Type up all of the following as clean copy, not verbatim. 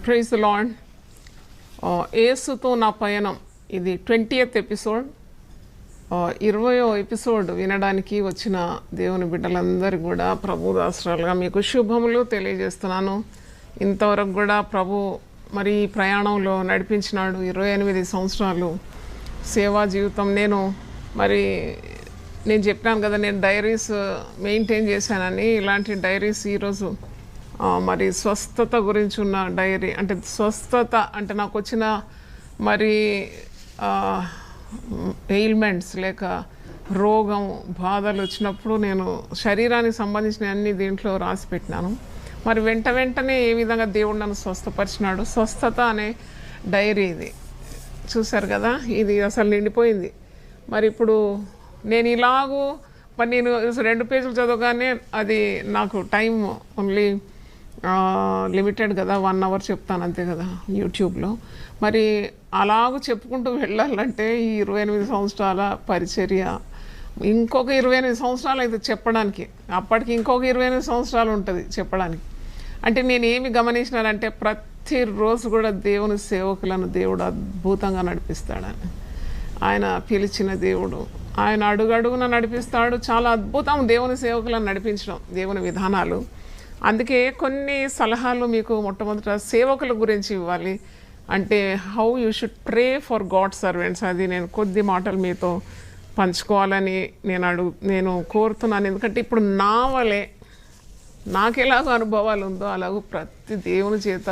Praise the lord. యేసుతో నా పయనం ఇది 20th ఎపిసోడ్. 20వ ఎపిసోడ్ వినడానికి వచ్చిన దేవుని బిడ్డలందరికీ కూడా ప్రభు దాసరాలుగా మీకు శుభములు తెలియజేస్తున్నాను. ఇంతవరకు కూడా ప్రభు మరి ఈ ప్రయాణంలో నడిపించినాడు. 28 సంవత్సరాలు సేవా జీవితం. నేను చెప్పాను కదా, నేను డైరీస్ మెయింటైన్ చేశానని. ఇలాంటి డైరీస్ ఈరోజు మరి స్వస్థత గురించి ఉన్న డైరీ. అంటే స్వస్థత అంటే నాకు వచ్చిన మరి ఎయిల్మెంట్స్ లేక రోగం బాధలు వచ్చినప్పుడు నేను శరీరానికి సంబంధించిన అన్ని దీంట్లో రాసి పెట్టినాను. మరి వెంటనే ఏ విధంగా దేవుడు నన్ను స్వస్థపరిచినాడు. స్వస్థత అనే డైరీ ఇది చూశారు కదా, ఇది అసలు నిండిపోయింది. మరి ఇప్పుడు నేను నేను 2 పేజీలు చదవగానే అది నాకు టైం ఓన్లీ లిమిటెడ్ కదా, 1 hour చెప్తాను అంతే కదా యూట్యూబ్లో. మరి అలాగూ చెప్పుకుంటూ వెళ్ళాలంటే ఈ 28 సంవత్సరాల పరిచర్య ఇంకొక 28 సంవత్సరాలు అయితే చెప్పడానికి, అప్పటికి ఇంకొక 28 సంవత్సరాలు ఉంటుంది చెప్పడానికి. అంటే నేను ఏమి గమనించినానంటే ప్రతిరోజు కూడా దేవుని సేవకులను దేవుడు అద్భుతంగా నడిపిస్తాడని. ఆయన పిలిచిన దేవుడు, ఆయన అడుగడుగున నడిపిస్తాడు. చాలా అద్భుతం దేవుని సేవకులను నడిపించడం, దేవుని విధానాలు. అందుకే కొన్ని సలహాలు మీకు మొట్టమొదట సేవకుల గురించి ఇవ్వాలి. అంటే how you should pray for God servants. అది నేను కొద్ది మాటలు మీతో పంచుకోవాలని నేను కోరుతున్నాను. ఎందుకంటే ఇప్పుడు నా వలే నాకు ఎలాగో అనుభవాలు ఉందో అలాగూ ప్రతి దేవుని చేత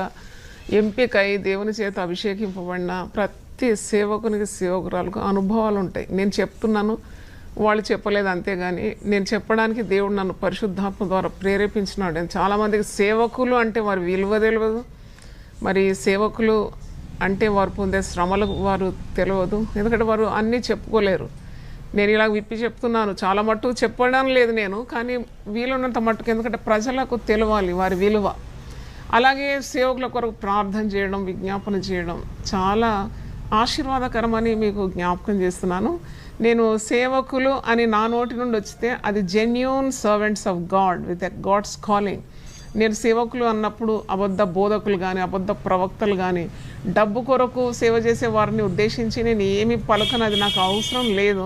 ఎంపికై దేవుని చేత అభిషేకింపబడిన ప్రతి సేవకునికి సేవకురాలకు అనుభవాలు ఉంటాయి. నేను చెప్తున్నాను, వాళ్ళు చెప్పలేదు అంతేగాని నేను చెప్పడానికి దేవుడు నన్ను పరిశుద్ధాత్మ ద్వారా ప్రేరేపించినాడు. చాలామందికి సేవకులు అంటే వారి విలువ తెలియదు, మరి సేవకులు అంటే వారు పొందే శ్రమలు వారు తెలియదు. ఎందుకంటే వారు అన్నీ చెప్పుకోలేరు. నేను ఇలా విప్పి చెప్తున్నాను, చాలా మట్టుకు చెప్పడం లేదు నేను, కానీ వీలున్నంత మట్టుకు. ఎందుకంటే ప్రజలకు తెలవాలి వారి విలువ. అలాగే సేవకుల కొరకు ప్రార్థన చేయడం, విజ్ఞాపన చేయడం చాలా ఆశీర్వాదకరమని మీకు జ్ఞాపకం చేస్తున్నాను. నేను సేవకులు అని నా నోటి నుండి వచ్చితే అది genuine servants of God with a God's calling. నేను సేవకులు అన్నప్పుడు అబద్ధ బోధకులు కానీ అబద్ధ ప్రవక్తలు కానీ డబ్బు కొరకు సేవ చేసే వారిని ఉద్దేశించి నేను ఏమి పలకను, అది నాకు అవసరం లేదు.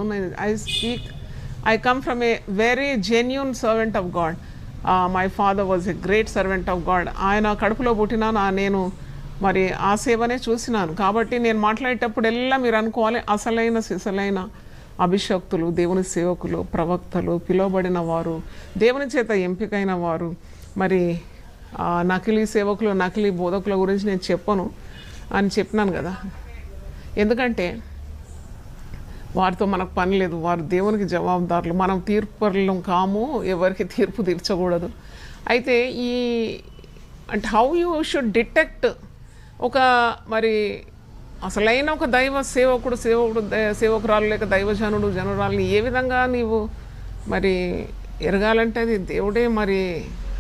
I come from a very genuine servant of God. My father was a great servant of God. ఆయన కడుపులో పుట్టినాను, నేను మరి ఆ సేవనే చూసినాను. కాబట్టి నేను మాట్లాడేటప్పుడు మీరు అనుకోవాలి, అసలైన సిసలైన అభిషక్తులు, దేవుని సేవకులు, ప్రవక్తలు, పిలువబడిన వారు, దేవుని చేత ఎంపికైన వారు. మరి నకిలీ సేవకులు, నకిలీ బోధకుల గురించి నేను చెప్పను అని చెప్పినాను కదా. ఎందుకంటే వారితో మనకు పని లేదు, వారు దేవునికి జవాబుదారులు. మనం తీర్పరులం కాము, ఎవరికి తీర్పు తీర్చకూడదు. అయితే అంటే హౌ యూ షుడ్ డిటెక్ట్ మరి అసలైన ఒక దైవ సేవకురాలు లేక దైవజనుడు జనురాలని ఏ విధంగా నీవు మరి ఎరగాలంటే అది దేవుడే మరి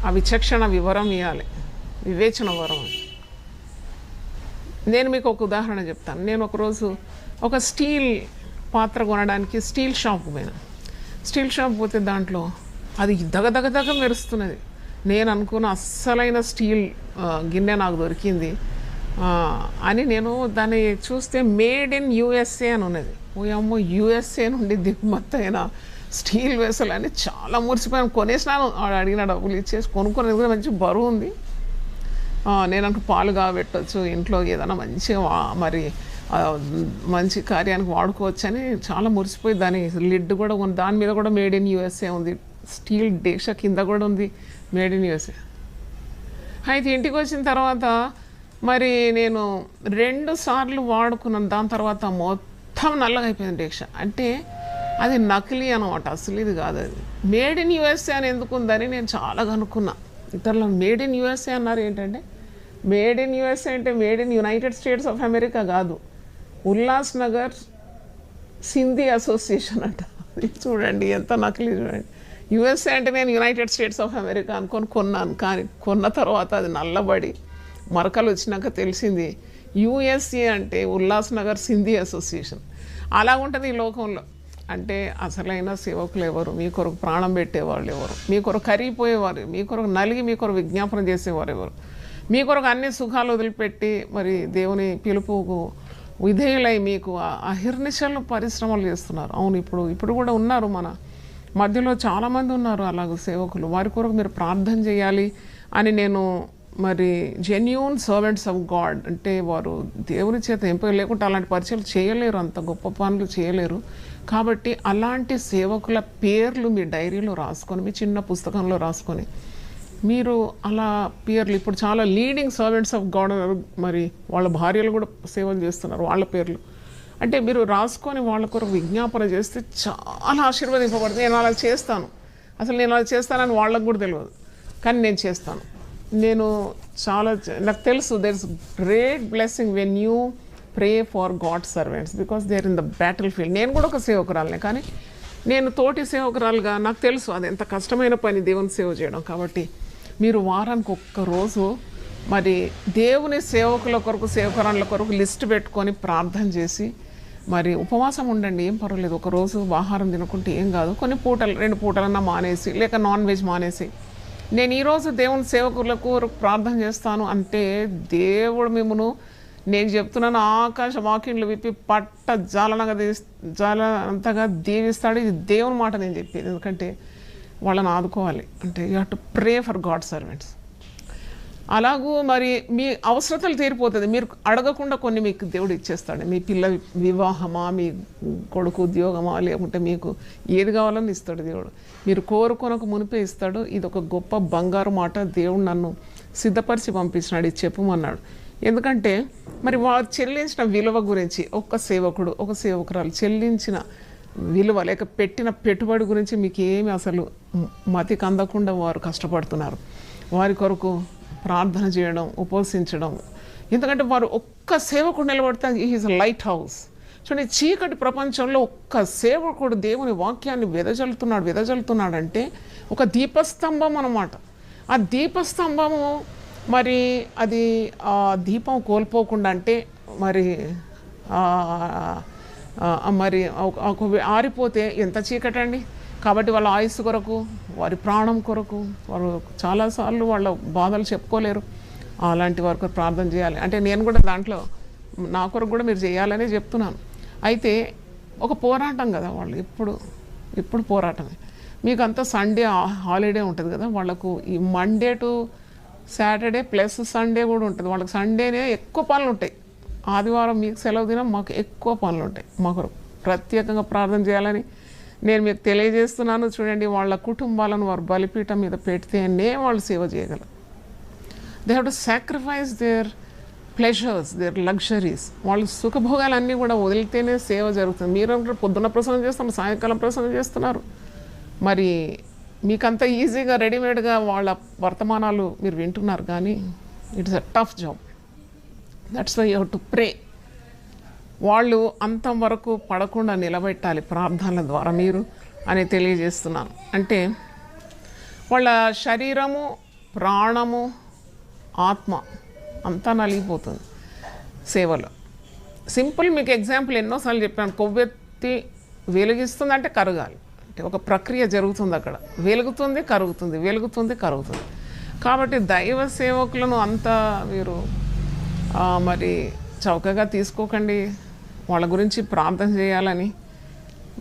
ఆ విచక్షణ వివరం ఇవ్వాలి, వివేచన వరం. నేను మీకు ఒక ఉదాహరణ చెప్తాను. నేను ఒకరోజు ఒక స్టీల్ పాత్ర కొనడానికి స్టీల్ షాప్కి పోయినా. స్టీల్ షాప్ పోతే దాంట్లో అది దగదగదగ మెరుస్తున్నది. నేను అనుకున్న అస్సలైన స్టీల్ గిన్నె నాకు దొరికింది అని నేను దాన్ని చూస్తే మేడ్ ఇన్ యూఎస్ఏ అని ఉన్నది. ఓయమ్మో, యూఎస్ఏ నుండి దిగుమత్తైన స్టీల్ వెసల్ అని చాలా మురిసిపోయాను. కొనేసినాను, అడిగిన డబ్బులు ఇచ్చేసి కొనుక్కునేది కూడా మంచి బరువు ఉంది. నేను పాలు కాబెట్టచ్చు ఇంట్లో, ఏదైనా మంచిగా మరి మంచి కార్యానికి వాడుకోవచ్చు అని చాలా మురిసిపోయి దాని లిడ్ కూడా ఉంది, దాని మీద కూడా మేడ్ ఇన్ యూఎస్ఏ ఉంది. స్టీల్ డేక్ష కింద కూడా ఉంది మేడ్ ఇన్ యూఎస్ఏ. అయితే ఇంటికి వచ్చిన తర్వాత మరి నేను 2 సార్లు వాడుకున్నాను. దాని తర్వాత మొత్తం నల్లగా అయిపోయింది డేక్ష. అంటే అది నకిలీ అనమాట, అసలు ఇది కాదు. అది మేడ్ ఇన్ యూఎస్ఏ అని ఎందుకు ఉందని నేను చాలా కనుక్కున్నా. ఇతరులు మేడ్ ఇన్ యూఎస్ఏ అన్నారు. ఏంటంటే మేడ్ ఇన్ యూఎస్ఏ అంటే made in United states of America కాదు, ఉల్లాస్ నగర్ సింధీ అసోసియేషన్ అంట. చూడండి ఎంత నకిలీ, చూడండి. యూఎస్ఏ అంటే నేను యునైటెడ్ స్టేట్స్ ఆఫ్ అమెరికా అనుకొని కొన్నాను. కానీ కొన్న తర్వాత అది నల్లబడి మరకలు వచ్చినాక తెలిసింది యూఎస్ఏ అంటే ఉల్లాస్ నగర్ సింధీ అసోసియేషన్. అలా ఉంటుంది ఈ లోకంలో. అంటే అసలైన సేవకులు ఎవరు, మీ కొరకు ప్రాణం పెట్టేవాళ్ళు ఎవరు, మీ కొరకు కరిగిపోయేవారు, మీ కొరకు నలిగి మీ కొరకు విజ్ఞాపన చేసేవారు ఎవరు, మీ కొరకు అన్ని సుఖాలు వదిలిపెట్టి మరి దేవుని పిలుపుకు విధేయులై మీకు అహిర్నిశలు పరిశ్రమలు చేస్తున్నారు. అవును, ఇప్పుడు కూడా ఉన్నారు, మన మధ్యలో చాలామంది ఉన్నారు అలాగ సేవకులు. వారి కొరకు మీరు ప్రార్థన చేయాలి అని నేను మరి జెన్యూన్ సర్వెంట్స్ ఆఫ్ గాడ్ అంటే వారు దేవుని చేత ఎంపిక లేకుంటే అలాంటి పరిచయాలు చేయలేరు, అంత గొప్ప పనులు చేయలేరు. కాబట్టి అలాంటి సేవకుల పేర్లు మీ డైరీలో రాసుకొని, మీ చిన్న పుస్తకంలో రాసుకొని, మీరు అలా పేర్లు ఇప్పుడు చాలా లీడింగ్ సర్వెంట్స్ ఆఫ్ గాడ్ మరి వాళ్ళ భార్యలు కూడా సేవలు చేస్తున్నారు, వాళ్ళ పేర్లు అంటే మీరు రాసుకొని వాళ్ళ కొరకు విజ్ఞాపన చేస్తే చాలా ఆశీర్వదింపబడుతుంది. నేను అలా చేస్తాను, అసలు నేను అలా చేస్తానని వాళ్ళకు కూడా తెలియదు, కానీ నేను చేస్తాను. నాకు తెలుసు there is great blessing when you pray for God servants because they are in the battle field. నేను కూడా ఒక సేవకురాలనే, కానీ నేను తోటి సేవకురాలుగా నాకు తెలుసు అది ఎంత కష్టమైన పని దేవుని సేవ చేయడం. కాబట్టి మీరు వారానికి ఒక్కరోజు మరి దేవుని సేవకుల కొరకు సేవకురాళ్ళ కొరకు లిస్ట్ పెట్టుకొని ప్రార్థన చేసి మరి ఉపవాసం ఉండండి, ఏం పర్వాలేదు. ఒకరోజు ఆహారం తినకుంటే ఏం కాదు, కొన్ని పూటలు 2 పూటలన్నా మానేసి లేక నాన్ వెజ్ మానేసి నేను ఈరోజు దేవుని సేవకులకు ప్రార్థన చేస్తాను అంటే దేవుడు మిమ్మను నేను చెప్తున్నాను ఆకాశ వాక్యంలు విప్పి జాలంతగా దీవిస్తాడు. ఇది దేవుని మాట నేను చెప్పేది, ఎందుకంటే వాళ్ళని ఆదుకోవాలి. అంటే you have to pray for God servants. అలాగూ మరి మీ అవసరతలు తీరిపోతుంది, మీరు అడగకుండా కొన్ని మీకు దేవుడు ఇచ్చేస్తాడు. మీ పిల్ల వివాహమా, మీ కొడుకు ఉద్యోగమా, లేకుంటే మీకు ఏది కావాలని ఇస్తాడు దేవుడు. మీరు కోరుకొనకు మునిపే ఇస్తాడు. ఇది ఒక గొప్ప బంగారు మాట. దేవుడు నన్ను సిద్ధపరిచి పంపించినాడు, ఇది చెప్పమన్నాడు. ఎందుకంటే మరి వారు చెల్లించిన విలువ గురించి ఒక సేవకుడు ఒక సేవకురాలు చెల్లించిన విలువ లేక పెట్టిన పెట్టుబడి గురించి మీకు ఏమి అసలు మతికి అందకుండా వారు కష్టపడుతున్నారు. వారి కొరకు ప్రార్థన చేయడం, ఉపవసించడం. ఎందుకంటే వారు ఒక్క సేవకుడు నిలబడితే ఈజ్ లైట్ హౌస్. చూడండి, చీకటి ప్రపంచంలో ఒక్క సేవకుడు దేవుని వాక్యాన్ని వెదజల్లుతున్నాడంటే ఒక దీపస్తంభం అన్నమాట. ఆ దీపస్తంభము మరి అది దీపం కోల్పోకుండా అంటే మరి ఆరిపోతే ఎంత చీకటండి. కాబట్టి వాళ్ళ ఆయుస్సు కొరకు, వారి ప్రాణం కొరకు వారు చాలాసార్లు వాళ్ళ బాధలు చెప్పుకోలేరు. అలాంటి వరకు ప్రార్థన చేయాలి. అంటే నేను కూడా దాంట్లో నా కొరకు కూడా మీరు చేయాలనే చెప్తున్నాను. అయితే ఒక పోరాటం కదా, వాళ్ళు ఇప్పుడు పోరాటమే. మీకు అంతా సండే హాలిడే ఉంటుంది కదా, వాళ్ళకు ఈ Monday to Saturday plus Sunday కూడా ఉంటుంది. వాళ్ళకి సండేనే ఎక్కువ పనులు ఉంటాయి. ఆదివారం మీకు సెలవు దినం, మాకు ఎక్కువ పనులు ఉంటాయి. మాకు ప్రత్యేకంగా ప్రార్థన చేయాలని నేను మీకు తెలియజేస్తున్నాను. చూడండి, వాళ్ళ కుటుంబాలను వారు బలిపీఠం మీద పెడితేనే వాళ్ళు సేవ చేయగలరు. They have to sacrifice their pleasures, their luxuries. వాళ్ళు సుఖభోగాలన్నీ కూడా వదిలితేనే సేవ జరుగుతుంది. మీరు పొద్దున్న ప్రసంగం చేస్తున్నారు, సాయంకాలం ప్రసంగం చేస్తున్నారు. మరి మీకంత ఈజీగా రెడీమేడ్గా వాళ్ళ వర్తమానాలు మీరు వింటున్నారు, కానీ it's a tough job. That's why you have to pray. వాళ్ళు అంతం వరకు పడకుండా నిలబెట్టాలి ప్రార్థనల ద్వారా మీరు అని తెలియజేస్తున్నాను. అంటే వాళ్ళ శరీరము, ప్రాణము, ఆత్మ అంతా నలిగిపోతుంది సేవలో. సింపుల్, మీకు ఎగ్జాంపుల్ ఎన్నోసార్లు చెప్పాను. కొవ్వెత్తి వెలిగిస్తుంది అంటే కరగాలి, అంటే ఒక ప్రక్రియ జరుగుతుంది అక్కడ. వెలుగుతుంది, కరుగుతుంది, వెలుగుతుంది, కరుగుతుంది. కాబట్టి దైవ సేవకులను అంతా మీరు మరి చౌకగా తీసుకోకండి. వాళ్ళ గురించి ప్రార్థన చేయాలని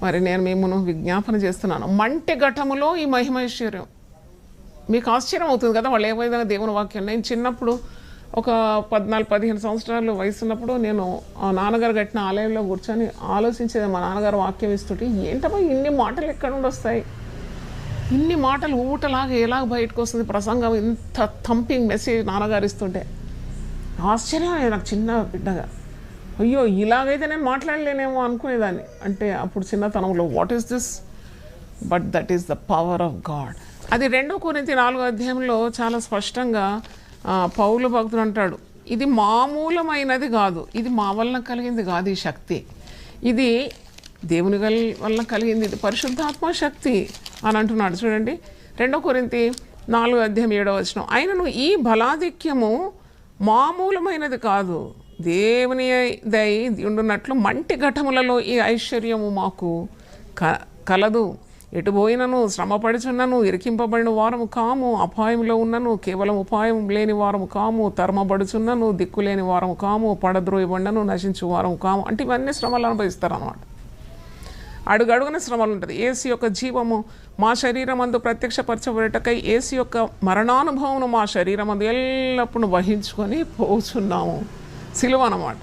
మరి నేను మిమ్మల్ని విజ్ఞాపన చేస్తున్నాను. మంటి ఘటములో ఈ మహిమైశ్వర్యం. మీకు ఆశ్చర్యం అవుతుంది కదా వాళ్ళు ఏ విధంగా దేవుని వాక్యం. నేను చిన్నప్పుడు ఒక 14-15 సంవత్సరాలు వయసు ఉన్నప్పుడు నేను నాన్నగారు కట్టిన ఆలయంలో కూర్చొని ఆలోచించేది. మా నాన్నగారు వాక్యం ఇస్తుంటే ఏంటమ్మా ఇన్ని మాటలు ఎక్కడ నుండి వస్తాయి, ఇన్ని మాటలు ఊటలాగా ఎలాగ బయటకు వస్తుంది ప్రసంగం, ఇంత థంపింగ్ మెసేజ్ నాన్నగారు ఇస్తుంటే ఆశ్చర్యం నాకు చిన్న బిడ్డగా. అయ్యో ఇలాగైతే నేను మాట్లాడలేనేమో అనుకునేదాన్ని. అంటే అప్పుడు చిన్నతనంలో what is this, but that is the power of God. అది 2 కొరింథీ 4వ అధ్యాయంలో చాలా స్పష్టంగా పౌలు భక్తుడు అంటాడు, ఇది మామూలమైనది కాదు, ఇది మా వలన కలిగింది కాదు ఈ శక్తి, ఇది దేవుని వలన కలిగింది, ఇది పరిశుద్ధాత్మ శక్తి అని అంటున్నాడు. చూడండి 2 కొరింథీ 4వ అధ్యాయం 7వ వచనం. అయినను ఈ బలాధిక్యము మామూలమైనది కాదు, దేవుని ఉండున్నట్లు మంటి ఘటములలో ఈ ఐశ్వర్యము మాకు కలదు. ఎటు పోయినను, శ్రమపడుచున్నను, ఇరికింపబడిన వారము కాము, అపాయంలో ఉన్నను, కేవలం ఉపాయం లేని వారము కాము, తరమబడుచున్నను, దిక్కులేని వారము కాము, పడద్రోయబడినను, నశించు వారము కాము. అంటే ఇవన్నీ శ్రమలు అనుభవిస్తారు అన్నమాట. అడుగడుగున శ్రమలు ఉంటుంది. యేసు యొక్క జీవము మా శరీరమందు ప్రత్యక్షపరచబడటకై యేసు యొక్క మరణానుభవమును మా శరీరమందు ఎల్లప్పుడూ వహించుకొని పోచున్నాము. సిలువ అన్నమాట.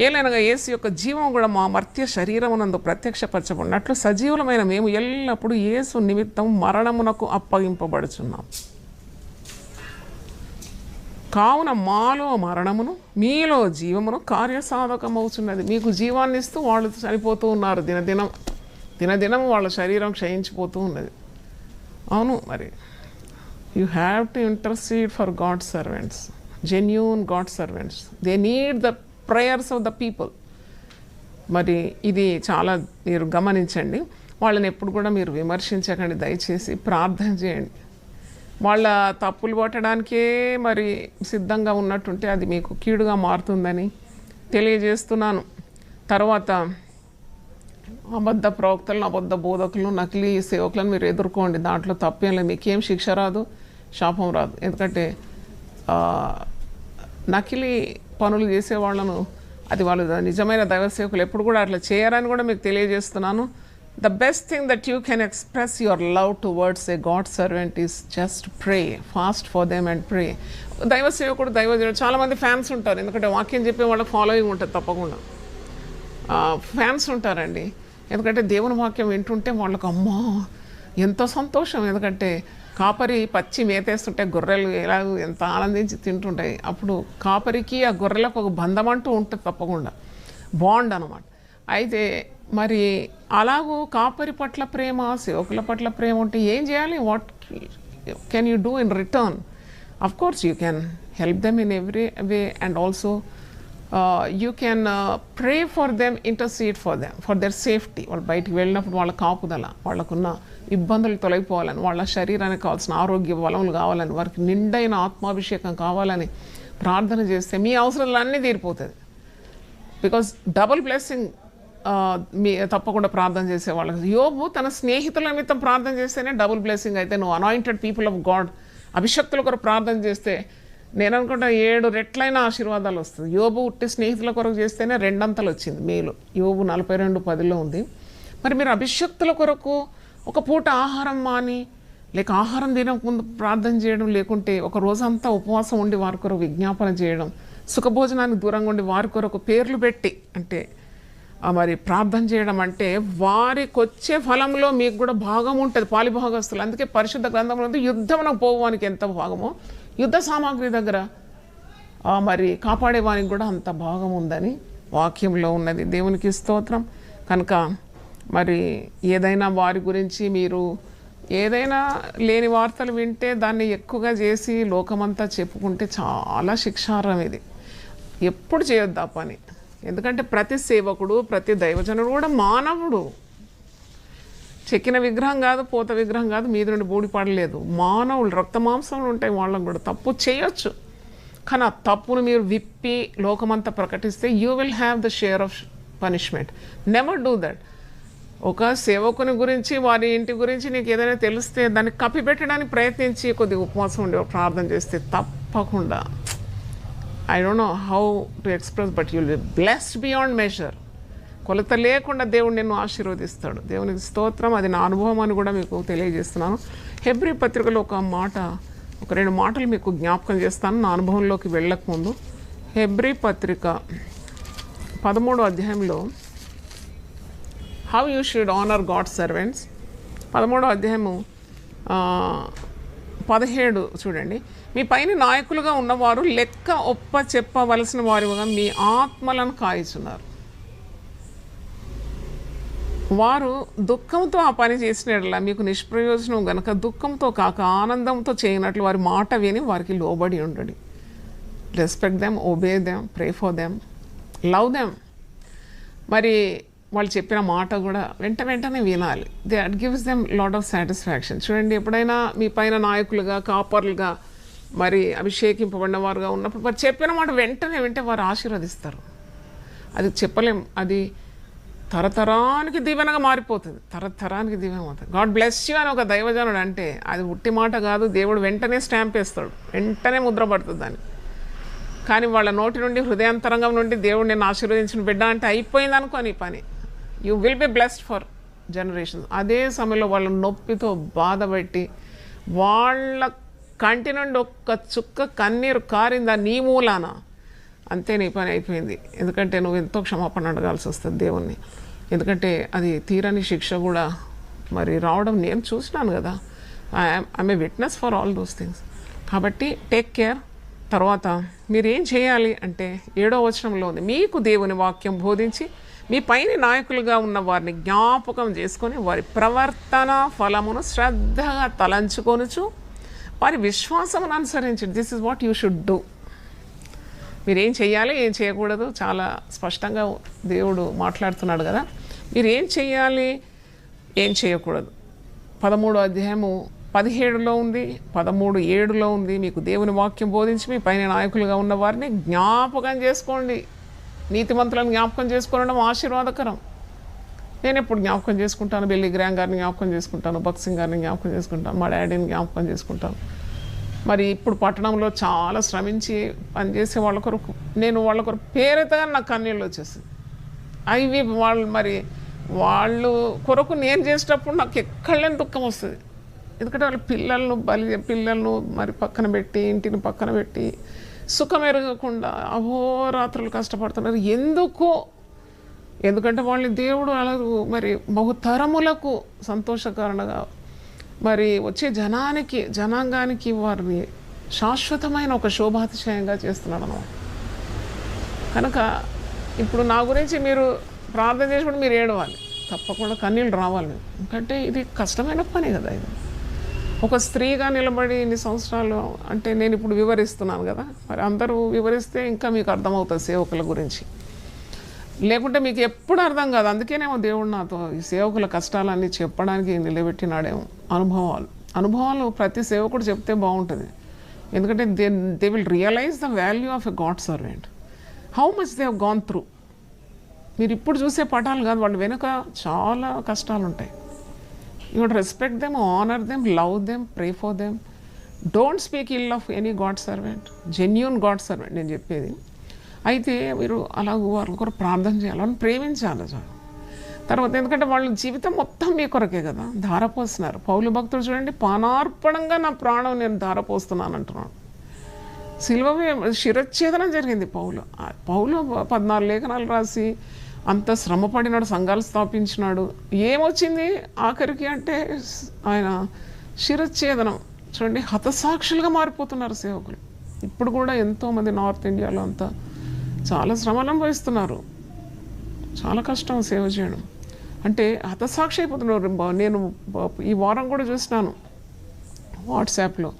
ఏలైనగా యేసు యొక్క జీవం కూడా మా మర్త్య శరీరమునందు ప్రత్యక్షపరచబడినట్లు సజీవులమైన మేము ఎల్లప్పుడూ యేసు నిమిత్తం మరణమునకు అప్పగింపబడుచున్నాం. కావున మాలో మరణమును మీలో జీవమును కార్యసాధకమవుతున్నది. మీకు జీవాన్ని ఇస్తూ వాళ్ళు చనిపోతూ ఉన్నారు. దినదినం వాళ్ళ శరీరం క్షయించిపోతూ ఉన్నది. అవును, మరి you have to intercede for God servants, genuine God servants. They need the prayers of the people. మరి ఇది చాలా మీరు గమనించండి. వాళ్ళని ఎప్పుడు కూడా మీరు విమర్శించకండి, దయచేసి ప్రార్థన చేయండి. వాళ్ళ తప్పులు పట్టడానికే మరి సిద్ధంగా ఉన్నట్టుంటే అది మీకు కీడుగా మారుతుందని తెలియజేస్తున్నాను. తర్వాత అబద్ధ ప్రవక్తలను, అబద్ధ బోధకులను, నకిలీ సేవకులను మీరు ఎదుర్కోండి. దాంట్లో తప్పేం లేదు. మీకేం శిక్ష రాదు, శాపం రాదు. ఎందుకంటే నకిలీ పనులు చేసేవాళ్ళను, అది వాళ్ళు నిజమైన దైవ సేవకులు ఎప్పుడు కూడా అట్లా చేయరని కూడా మీకు తెలియజేస్తున్నాను. The best thing that you can express your love towards a God servant is just pray, fast for them and pray. దైవ సేవకుడు, దైవజనుడు చాలామంది ఫ్యాన్స్ ఉంటారు. ఎందుకంటే వాక్యం చెప్పే వాళ్ళకి ఫాలోయింగ్ ఉంటుంది, తప్పకుండా ఫ్యాన్స్ ఉంటారండి. ఎందుకంటే దేవుని వాక్యం వింటుంటే వాళ్ళకు అమ్మా ఎంతో సంతోషం. ఎందుకంటే కాపరి పచ్చి మేతేస్తుంటే గొర్రెలు ఎలా ఎంత ఆనందించి తింటుంటాయి. అప్పుడు కాపరికి ఆ గొర్రెలకు ఒక బంధం అంటూ ఉంటుంది, తప్పకుండా బాండ్ అనమాట. అయితే మరి అలాగూ కాపరి పట్ల ప్రేమ, సేవకుల పట్ల ప్రేమ ఉంటే ఏం చేయాలి? What can you do in return? Of course you can help them in every way and also you can pray for them, intercede for them, for there safety. వాళ్ళు బయటికి వెళ్ళినప్పుడు వాళ్ళ కాపుదల, వాళ్ళకున్న ఇబ్బందులు తొలగిపోవాలని, వాళ్ళ శరీరానికి కావాల్సిన ఆరోగ్య బలములు కావాలని, వారికి నిండైన ఆత్మాభిషేకం కావాలని ప్రార్థన చేస్తే మీ అవసరాలు అన్నీ తీరిపోతుంది. బికాజ్ డబుల్ బ్లెస్సింగ్ మీ తప్పకుండా ప్రార్థన చేసే వాళ్ళకి. యోబు తన స్నేహితుల నిమిత్తం ప్రార్థన చేస్తేనే డబుల్ బ్లెస్సింగ్. అయితే నువ్వు అనాయింటెడ్ పీపుల్ ఆఫ్ గాడ్, అభిషక్తుల కొరకు ప్రార్థన చేస్తే నేను అనుకుంటా 7 రెట్లైన ఆశీర్వాదాలు వస్తుంది. యోబు ఉట్టి స్నేహితుల కొరకు చేస్తేనే 2 అంతలు వచ్చింది మేలు. యోబు 42:10 ఉంది. మరి మీరు అభిషక్తుల కొరకు ఒక పూట ఆహారం మాని, లేక ఆహారం తినక ముందు ప్రార్థన చేయడం, లేకుంటే ఒక రోజంతా ఉపవాసం ఉండి వారి కొరకు విజ్ఞాపన చేయడం, సుఖభోజనానికి దూరంగా ఉండి వారి కొరకు పేర్లు పెట్టి అంటే మరి ప్రార్థన చేయడం అంటే వారికి వచ్చే ఫలంలో మీకు కూడా భాగం ఉంటుంది, పాలిభాగస్తులు. అందుకే పరిశుద్ధ గ్రంథంలో యుద్ధమున పోవానికి ఎంత భాగమో యుద్ధ సామాగ్రి దగ్గర మరి కాపాడేవానికి కూడా అంత భాగం ఉందని వాక్యంలో ఉన్నది. దేవునికి స్తోత్రం. కనుక మరి ఏదైనా వారి గురించి మీరు ఏదైనా లేని వార్తలు వింటే దాన్ని ఎక్కువగా చేసి లోకమంతా చెప్పుకుంటే చాలా శిక్షార్హం. ఇది ఎప్పుడు చేయొద్దు ఆ పని. ఎందుకంటే ప్రతి సేవకుడు, ప్రతి దైవజనుడు కూడా మానవుడు. చెక్కిన విగ్రహం కాదు, పోత విగ్రహం కాదు, మీద నుండి బూడిపడలేదు. మానవులు, రక్త మాంసంలో ఉంటాయి. వాళ్ళకు కూడా తప్పు చేయొచ్చు. కానీ ఆ తప్పును మీరు విప్పి లోకమంతా ప్రకటిస్తే you will have the share of punishment. Never do that. ఒక సేవకుని గురించి, వారి ఇంటి గురించి నీకు ఏదైనా తెలిస్తే దాన్ని కప్పిపెట్టడానికి ప్రయత్నించి కొద్దిగా ఉపవాసం ఉండి ప్రార్థన చేస్తే తప్పకుండా, I don't know how to express, but you will be blessed beyond measure. కొలత లేకుండా దేవుడు నిన్ను ఆశీర్వదిస్తాడు. దేవునికి స్తోత్రం. అది నా అనుభవం అని కూడా మీకు తెలియజేస్తున్నాను. హెబ్రీ పత్రికలో ఒక 2 మాటలు మీకు జ్ఞాపకం చేస్తాను నా అనుభవంలోకి వెళ్ళకముందు. హెబ్రీ పత్రిక 13వ అధ్యాయంలో how you should honour God servants, 13వ అధ్యాయము 17 చూడండి. మీ పైన నాయకులుగా ఉన్నవారు లెక్క ఒప్ప చెప్పవలసిన వారుగా మీ ఆత్మలను కాయిచున్నారు. వారు దుఃఖంతో ఆ పని చేసినట్లా మీకు నిష్ప్రయోజనం గనక దుఃఖంతో కాక ఆనందంతో చేయనట్లు వారి మాట విని వారికి లోబడి ఉండడి. Respect them, obey them, pray for them, love them. మరి వాళ్ళు చెప్పిన మాట కూడా వెంటనే వినాలి. That gives them lot of satisfaction. చూడండి, ఎప్పుడైనా మీ పైన నాయకులుగా, కాపర్లుగా, మరి అభిషేకింపబడిన వారుగా ఉన్నప్పుడు వారు చెప్పిన మాట వెంటనే వింటే వారు ఆశీర్వదిస్తారు. అది చెప్పలేం. అది తరతరానికి దీవెనగా మారిపోతుంది, తరతరానికి దీవెన అవుతుంది. గాడ్ బ్లెస్ యూ అని ఒక దైవజనుడు అంటే అది ఉట్టి మాట కాదు, దేవుడు వెంటనే స్టాంప్ వేస్తాడు, వెంటనే ముద్ర పడుతుంది దాన్ని. కానీ వాళ్ళ నోటి నుండి హృదయాంతరంగం నుండి దేవుడు నేను ఆశీర్వదించిన బిడ్డ అంటే అయిపోయింది అనుకోని పని. You will be blessed for generations. అదే సమయంలో వాళ్ళ నొప్పితో బాధపెట్టి వాళ్ళ కంటి నుండి ఒక్క చుక్క కన్నీరు కారిందా నీ మూలాన, అంతే నీ పని అయిపోయింది. ఎందుకంటే నువ్వు ఎంతో క్షమాపణ అడగాల్సి వస్తుంది దేవుణ్ణి. ఎందుకంటే అది తీరని శిక్ష కూడా మరి రావడం నేను చూసినాను కదా. I'm a witness for all those things. కాబట్టి టేక్ కేర్. తర్వాత మీరేం చేయాలి అంటే 7వ వచనంలో ఉంది, మీకు దేవుని వాక్యం బోధించి మీ పైన నాయకులుగా ఉన్న వారిని జ్ఞాపకం చేసుకొని వారి ప్రవర్తన ఫలమును శ్రద్ధగా తలంచుకొనుచు వారి విశ్వాసమును అనుసరించి. This is what you should do. మీరేం చేయాలి, ఏం చేయకూడదు చాలా స్పష్టంగా దేవుడు మాట్లాడుతున్నాడు కదా. మీరు ఏం చేయాలి, ఏం చేయకూడదు 13వ అధ్యాయము 17లో ఉంది, 13:7లో ఉంది. మీకు దేవుని వాక్యం బోధించి మీ పైన నాయకులుగా ఉన్న వారిని జ్ఞాపకం చేసుకోండి. నీతిమంతులను జ్ఞాపకం చేసుకోవడం ఆశీర్వాదకరం. నేను ఎప్పుడు జ్ఞాపకం చేసుకుంటాను, బిల్లీ గ్రామ్ గారిని జ్ఞాపకం చేసుకుంటాను, భగత్ సింగ్ గారిని జ్ఞాపకం చేసుకుంటాను, మా డాడీని జ్ఞాపకం చేసుకుంటాను. మరి ఇప్పుడు పట్టణంలో చాలా శ్రమించి పనిచేసే వాళ్ళ కొరకు నేను వాళ్ళ కొరకు పేరెత్తగా నాకు కన్నీళ్ళు వచ్చేసింది. అవి వాళ్ళు కొరకు నేను చేసేటప్పుడు నాకు ఎక్కడలేని దుఃఖం వస్తుంది. ఎందుకంటే వాళ్ళ పిల్లలను మరి పక్కన పెట్టి, ఇంటిని పక్కన పెట్టి సుఖం ఎరగకుండా అహోరాత్రులు కష్టపడుతున్నారు. ఎందుకంటే వాళ్ళని దేవుడు అలా మరి బహుతరములకు సంతోషకరంగా మరి వచ్చే జనాంగానికి వారిని శాశ్వతమైన ఒక శోభాతిశయంగా చేస్తున్నాడు అన్నమాట. కనుక ఇప్పుడు నా గురించి మీరు ప్రార్థన చేసినప్పుడు మీరు ఏడవాలి, తప్పకుండా కన్నీళ్ళు రావాలి. ఎందుకంటే ఇది కష్టమైన పని కదా. ఇది ఒక స్త్రీగా నిలబడి ఇన్ని సంవత్సరాలు అంటే నేను ఇప్పుడు వివరిస్తున్నాను కదా, మరి అందరూ వివరిస్తే ఇంకా మీకు అర్థమవుతుంది సేవకుల గురించి. లేకుంటే మీకు ఎప్పుడు అర్థం కాదు. అందుకేనేమో దేవుడు నాతో ఈ సేవకుల కష్టాలన్నీ చెప్పడానికి నిలబెట్టినాడేమో. అనుభవాలు ప్రతి సేవకుడు చెప్తే బాగుంటుంది. ఎందుకంటే they will realise the value of a God servant, how much they have gone through. మీరు ఇప్పుడు చూసే పటాలు కాదు, వాళ్ళ వెనుక చాలా కష్టాలు ఉంటాయి. You would respect them, honour them, love them, pray for them. Don't speak ill of any God servant, genuine God servant నేను చెప్పేది. అయితే మీరు అలా వాళ్ళ కొరకు ప్రార్థన చేయాలి, వాళ్ళని ప్రేమించాలి చాలు. తర్వాత ఎందుకంటే వాళ్ళ జీవితం మొత్తం మీ కొరకే కదా, ధారపోస్తున్నారు. పౌలు భక్తుడు చూడండి, పానార్పణంగా నా ప్రాణం నేను ధారపోస్తున్నాను అంటున్నాడు. శిరచ్ఛేదనం జరిగింది. పౌలు 14 లేఖనాలు రాసి అంత శ్రమపడినాడు, సంఘాలు స్థాపించినాడు. ఏమొచ్చింది ఆఖరికి అంటే ఆయన శిరచ్ఛేదనం. చూడండి, హతసాక్షులుగా మారిపోతున్నారు సేవకులు. ఇప్పుడు కూడా ఎంతోమంది నార్త్ ఇండియాలో అంతా చాలా శ్రమలు అనుభవిస్తున్నారు. చాలా కష్టం సేవ చేయడం అంటే, హతసాక్షి అయిపోతున్నారు. నేను ఈ వారం కూడా చూసినాను వాట్సాప్లో,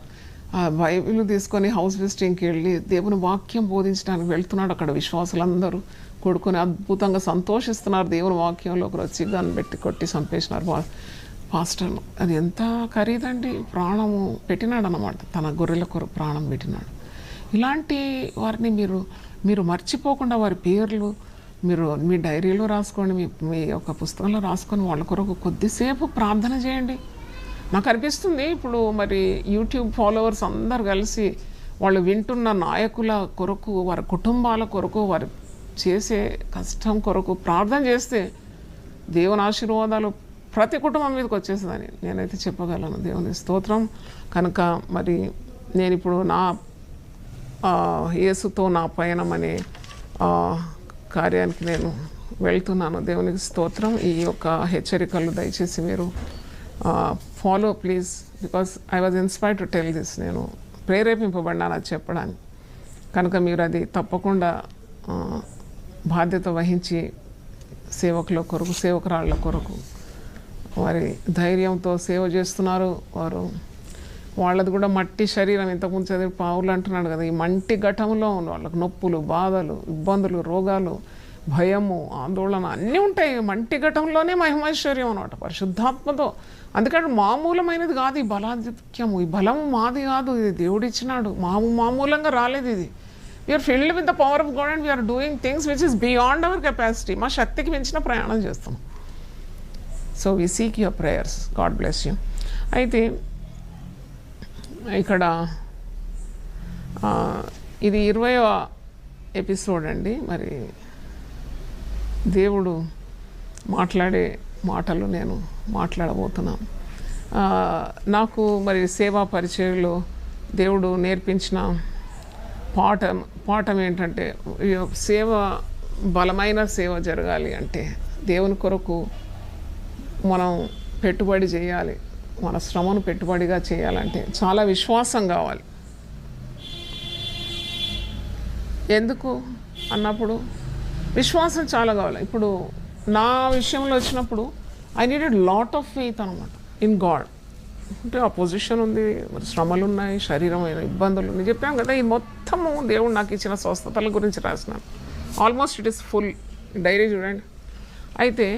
బైబిల్ తీసుకొని హౌస్ విజిటింగ్కి వెళ్ళి దేవుని వాక్యం బోధించడానికి వెళ్తున్నాడు. అక్కడ విశ్వాసులందరూ కొడుకుని అద్భుతంగా సంతోషిస్తున్నారు. దేవుని వాక్యంలో ఒకరు వచ్చి గన్ పెట్టి కొట్టి చంపేసినారు పాస్టర్ను. అది ఎంత ఖరీదండి, ప్రాణము పెట్టినాడు అన్నమాట, తన గొర్రెల కొరకు ప్రాణం పెట్టినాడు. ఇలాంటి వారిని మీరు మర్చిపోకుండా వారి పేర్లు మీరు మీ డైరీలో రాసుకోండి, మీ యొక్క పుస్తకంలో రాసుకొని వాళ్ళ కొరకు కొద్దిసేపు ప్రార్థన చేయండి. నాకు అనిపిస్తుంది ఇప్పుడు మరి యూట్యూబ్ ఫాలోవర్స్ అందరు కలిసి వాళ్ళు వింటున్న నాయకుల కొరకు, వారి కుటుంబాల కొరకు, వారు చేసే కష్టం కొరకు ప్రార్థన చేస్తే దేవుని ఆశీర్వాదాలు ప్రతి కుటుంబం మీదకి వచ్చేస్తుందని నేనైతే చెప్పగలను. దేవుని స్తోత్రం. కనుక మరి నేను ఇప్పుడు నా యేసుతో నా పయనం అనే కార్యానికి నేను వెళ్తున్నాను. దేవునికి స్తోత్రం. ఈ యొక్క హెచ్చరికలు దయచేసి మీరు follow please, because I was inspired to tell this. నేను ప్రేరేపింపబడినాను అది చెప్పడానికి. కనుక మీరు అది తప్పకుండా బాధ్యత వహించి సేవకుల కొరకు, సేవకురాళ్ళ కొరకు వారి ధైర్యంతో సేవ చేస్తున్నారు. వాళ్ళది కూడా మట్టి శరీరం. ఇంతకుముందు చదివి పావులు అంటున్నాడు కదా, ఈ మంటి ఘటంలో వాళ్ళకు నొప్పులు, బాధలు, ఇబ్బందులు, రోగాలు, భయము, ఆందోళన అన్నీ ఉంటాయి. మంటి ఘటంలోనే మహిమైశ్వర్యం అన్నమాట, పరిశుద్ధాత్మతో. అందుకని మామూలమైనది కాదు ఈ బలాధిక్యము. ఈ బలము మాది కాదు, ఇది దేవుడిచ్చినాడు. మామూలంగా రాలేదు ఇది. We're filled with the power of God and we're doing things which is beyond our capacity. మా శక్తికి మించిన ప్రయాణం చేస్తాం. So we seek your prayers. God bless you. అయితే ఇక్కడ ఇది 20వ ఎపిసోడ్ అండి. మరి దేవుడు మాట్లాడే మాటలు నేను మాట్లాడబోతున్నాను. నాకు మరి సేవా పరిచయంలో దేవుడు నేర్పించిన పాఠం ఏంటంటే, సేవ బలమైన సేవ జరగాలి అంటే దేవుని కొరకు మనం పెట్టుబడి చేయాలి. మన శ్రమను పెట్టుబడిగా చేయాలంటే చాలా విశ్వాసం కావాలి. ఎందుకు అన్నప్పుడు విశ్వాసం చాలా కావాలి. ఇప్పుడు నా విషయంలో వచ్చినప్పుడు I needed lot of faith అనమాట ఇన్ గాడ్. అంటే అపోజిషన్ ఉంది, మరి శ్రమలు ఉన్నాయి, శరీరమైన ఇబ్బందులు. నేను చెప్పాను కదా, ఈ మొత్తము దేవుడు నాకు ఇచ్చిన స్వస్థతల గురించి రాసినాను. Almost it is full diary చూడండి. అయితే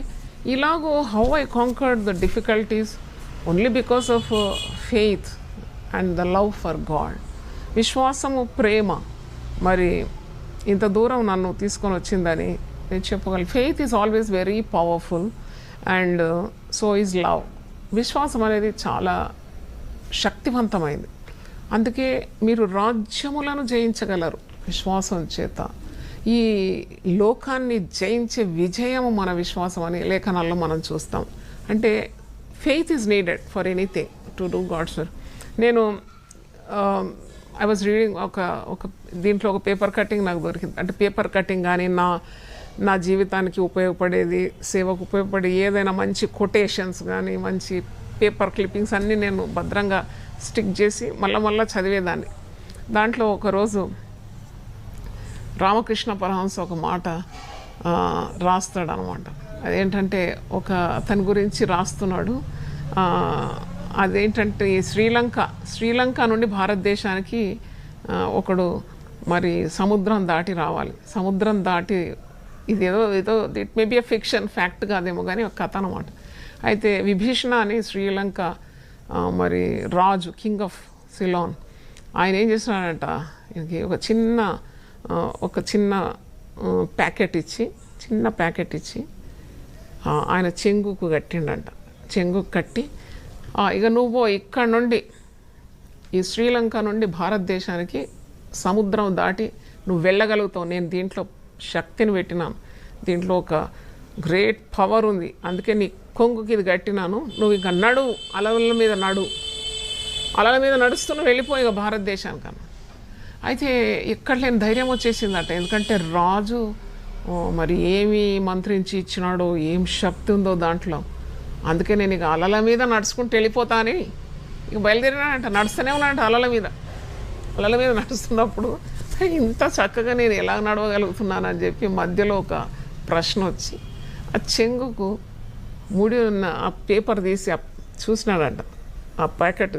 ఇలాగో how I conquered the difficulties only because of faith and the love for God. విశ్వాసము, ప్రేమ మరి ఇంత దూరం నన్ను తీసుకొని వచ్చిందని నేను చెప్పగలను. Faith is always very powerful and so is love. విశ్వాసం అనేది చాలా శక్తివంతమైంది. అందుకే మీరు రాజ్యములను జయించగలరు విశ్వాసం చేత. ఈ లోకాన్ని జయించే విజయము మన విశ్వాసం అని లేఖనాల్లో మనం చూస్తాం. అంటే faith is needed for anything to do God's work. నేను ఐ వాజ్ రీడింగ్ ఒక దీంట్లో ఒక పేపర్ కటింగ్ నాకు దొరికింది. అంటే పేపర్ కటింగ్ కానీ నా జీవితానికి ఉపయోగపడేది, సేవకు ఉపయోగపడే ఏదైనా మంచి కొటేషన్స్ కానీ మంచి పేపర్ క్లిప్పింగ్స్ అన్నీ నేను భద్రంగా స్టిక్ చేసి మళ్ళా చదివేదాన్ని. దాంట్లో ఒకరోజు రామకృష్ణ పరమహంస ఒక మాట రాస్తాడనమాట. అదేంటంటే, అతని గురించి రాస్తున్నాడు. అదేంటంటే శ్రీలంక నుండి భారతదేశానికి ఒకడు మరి సముద్రం దాటి రావాలి. సముద్రం దాటి ఇది ఏదో it may be a fiction, fact కాదేమో కానీ ఒక కథ అనమాట. అయితే విభీషణ అని శ్రీలంక మరి రాజు, కింగ్ ఆఫ్ సిలోన్, ఆయన ఏం చేస్తున్నాడంట, ఈయనకి ఒక చిన్న ప్యాకెట్ ఇచ్చి ఆయన చెంగుకు కట్టిండంట. చెంగుకు కట్టి ఇక నువ్వు ఇక్కడ నుండి ఈ శ్రీలంక నుండి భారతదేశానికి సముద్రం దాటి నువ్వు వెళ్ళగలుగుతావు. నేను దీంట్లో శక్తిని పెట్టినాను, దీంట్లో ఒక గ్రేట్ పవర్ ఉంది, అందుకే నీ కొంగుకి ఇది కట్టినాను. నువ్వు ఇక అలల మీద నడుస్తూ వెళ్ళిపోయి ఇక భారతదేశానికన్నా. అయితే ఇక్కడ లేని ధైర్యం వచ్చేసిందట. ఎందుకంటే రాజు మరి ఏమి మంత్రించి ఇచ్చినాడో, ఏం శక్తి ఉందో దాంట్లో. అందుకే నేను ఇక అలల మీద నడుచుకుంటూ వెళ్ళిపోతా అని ఇక బయలుదేరినాడంట. నడుస్తూనే ఉన్నాడంట అలల మీద నడుస్తున్నప్పుడు ఇంత చక్కగా నేను ఎలా నడవగలుగుతున్నానని చెప్పి మధ్యలో ఒక ప్రశ్న వచ్చి ఆ చెంగుకు ముడి ఉన్న ఆ పేపర్ తీసి చూసినాడంట. ఆ ప్యాకెట్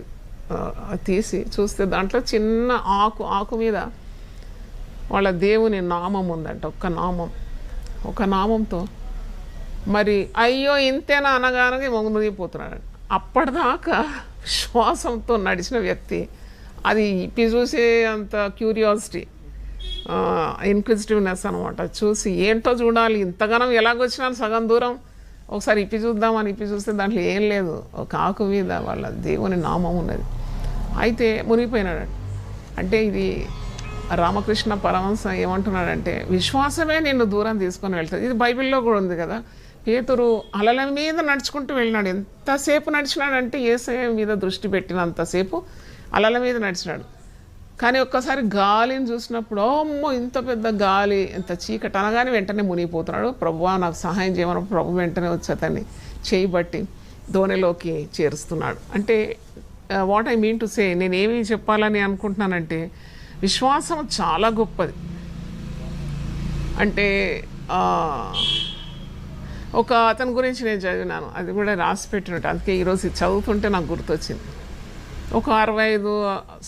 తీసి చూస్తే దాంట్లో చిన్న ఆకు మీద వాళ్ళ దేవుని నామం ఉందంట. ఒక నామంతో మరి అయ్యో ఇంతేనా అనగానే మునిగిపోతున్నాడు. అప్పటిదాకా శ్వాసంతో నడిచిన వ్యక్తి అది ఇప్పి చూసే అంత క్యూరియాసిటీ, ఇన్క్విజిటివ్నెస్ అనమాట. చూసి ఏంటో చూడాలి, ఇంతగానం ఎలాగొచ్చినాను సగం దూరం, ఒకసారి ఇప్పి చూస్తే దాంట్లో ఏం లేదు, ఒక ఆకు మీద వాళ్ళ దేవుని నామం ఉన్నది. అయితే మునిగిపోయినాడు. అంటే ఇది రామకృష్ణ పరమహంస ఏమంటున్నాడంటే, విశ్వాసమే నిన్ను దూరం తీసుకొని వెళ్తుంది. ఇది బైబిల్లో కూడా ఉంది కదా. పేతురు అలల మీద నడుచుకుంటూ వెళ్ళినాడు. ఎంతసేపు నడిచినాడంటే యేసయ్య మీద దృష్టి పెట్టినంతసేపు అలల మీద నడిచినాడు. కానీ ఒక్కసారి గాలిని చూసినప్పుడు అమ్మో ఇంత పెద్ద గాలి, ఎంత చీకటి అనగానే వెంటనే మునిగిపోతున్నాడు. ప్రభువా నాకు సహాయం చేయమన్నప్పుడు ప్రభు వెంటనే వచ్చి అతన్ని చేయబట్టి దోణిలోకి చేరుస్తున్నాడు. అంటే what I mean to say, నేనేమి చెప్పాలని అనుకుంటున్నానంటే, విశ్వాసం చాలా గొప్పది. అంటే అతని గురించి నేను చదివినాను, అది కూడా రాసి పెట్టినట్టు. అందుకే ఈరోజు చదువుతుంటే నాకు గుర్తొచ్చింది. ఒక 65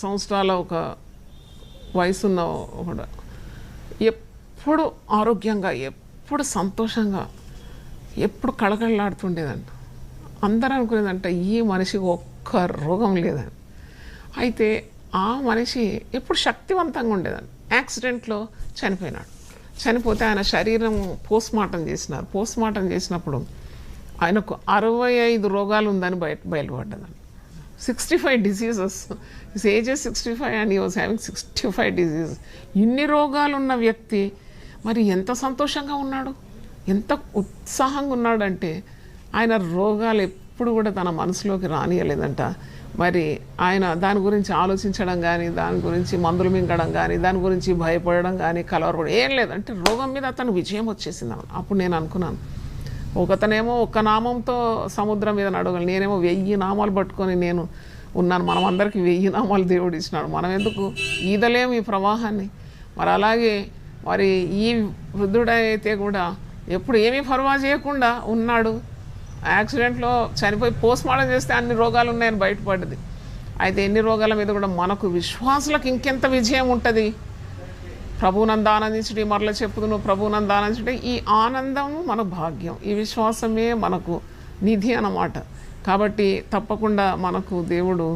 సంవత్సరాల ఒక వయసున్న ఒకడు, ఎప్పుడు ఆరోగ్యంగా, ఎప్పుడు సంతోషంగా, ఎప్పుడు కళకళలాడుతుండేదంట. అందరూ అనుకునేదంట ఈ మనిషికి ఒక్క రోగం లేదని. అయితే ఆ మనిషి ఎప్పుడు శక్తివంతంగా ఉండేదంట. యాక్సిడెంట్లో చనిపోతే ఆయన శరీరం పోస్ట్మార్టం చేసినారు. పోస్ట్మార్టం చేసినప్పుడు ఆయనకు 65 రోగాలు ఉందని బయలుపడ్డదండి. 65 diseases. His age 65 and he was having 65 diseases. ఇన్ని రోగాలు ఉన్న వ్యక్తి మరి ఎంత సంతోషంగా ఉన్నాడు, ఎంత ఉత్సాహంగా ఉన్నాడంటే ఆయన రోగాలు ఎప్పుడు కూడా తన మనసులోకి రానియలేదంట. మరి ఆయన దాని గురించి ఆలోచించడం కానీ, దాని గురించి మందులు మింగడం కానీ, దాని గురించి భయపడడం కానీ, కలవరపడడం ఏం లేదంటే రోగం మీద అతను విజయం వచ్చేసింది. అప్పుడు నేను అనుకున్నాను, ఒకతనేమో ఒక్క నామంతో సముద్రం మీద నడవగలను, నేనేమో 1000 నామాలు పట్టుకొని నేను ఉన్నాను. మనం అందరికీ 1000 నామాలు దేవుడు ఇచ్చినాడు, మనం ఎందుకు ఈదలేము ఈ ప్రవాహాన్ని. మరి అలాగే మరి ఈ వృద్ధుడైతే కూడా ఎప్పుడు ఏమీ పర్వా చేయకుండా ఉన్నాడు. యాక్సిడెంట్లో చనిపోయి పోస్ట్మార్టం చేస్తే అన్ని రోగాలు ఉన్నాయని బయటపడ్డది. అయితే ఎన్ని రోగాల మీద కూడా మనకు విశ్వాసులకు ఇంకెంత విజయం ఉంటుంది. ప్రభువునందు ఆనందించడం, మరలా చెప్పుదును ప్రభువునందు ఆనందించడం, ఈ ఆనందము మన భాగ్యం, ఈ విశ్వాసమే మనకు నిధి అన్నమాట. కాబట్టి తప్పకుండా మనకు దేవుడు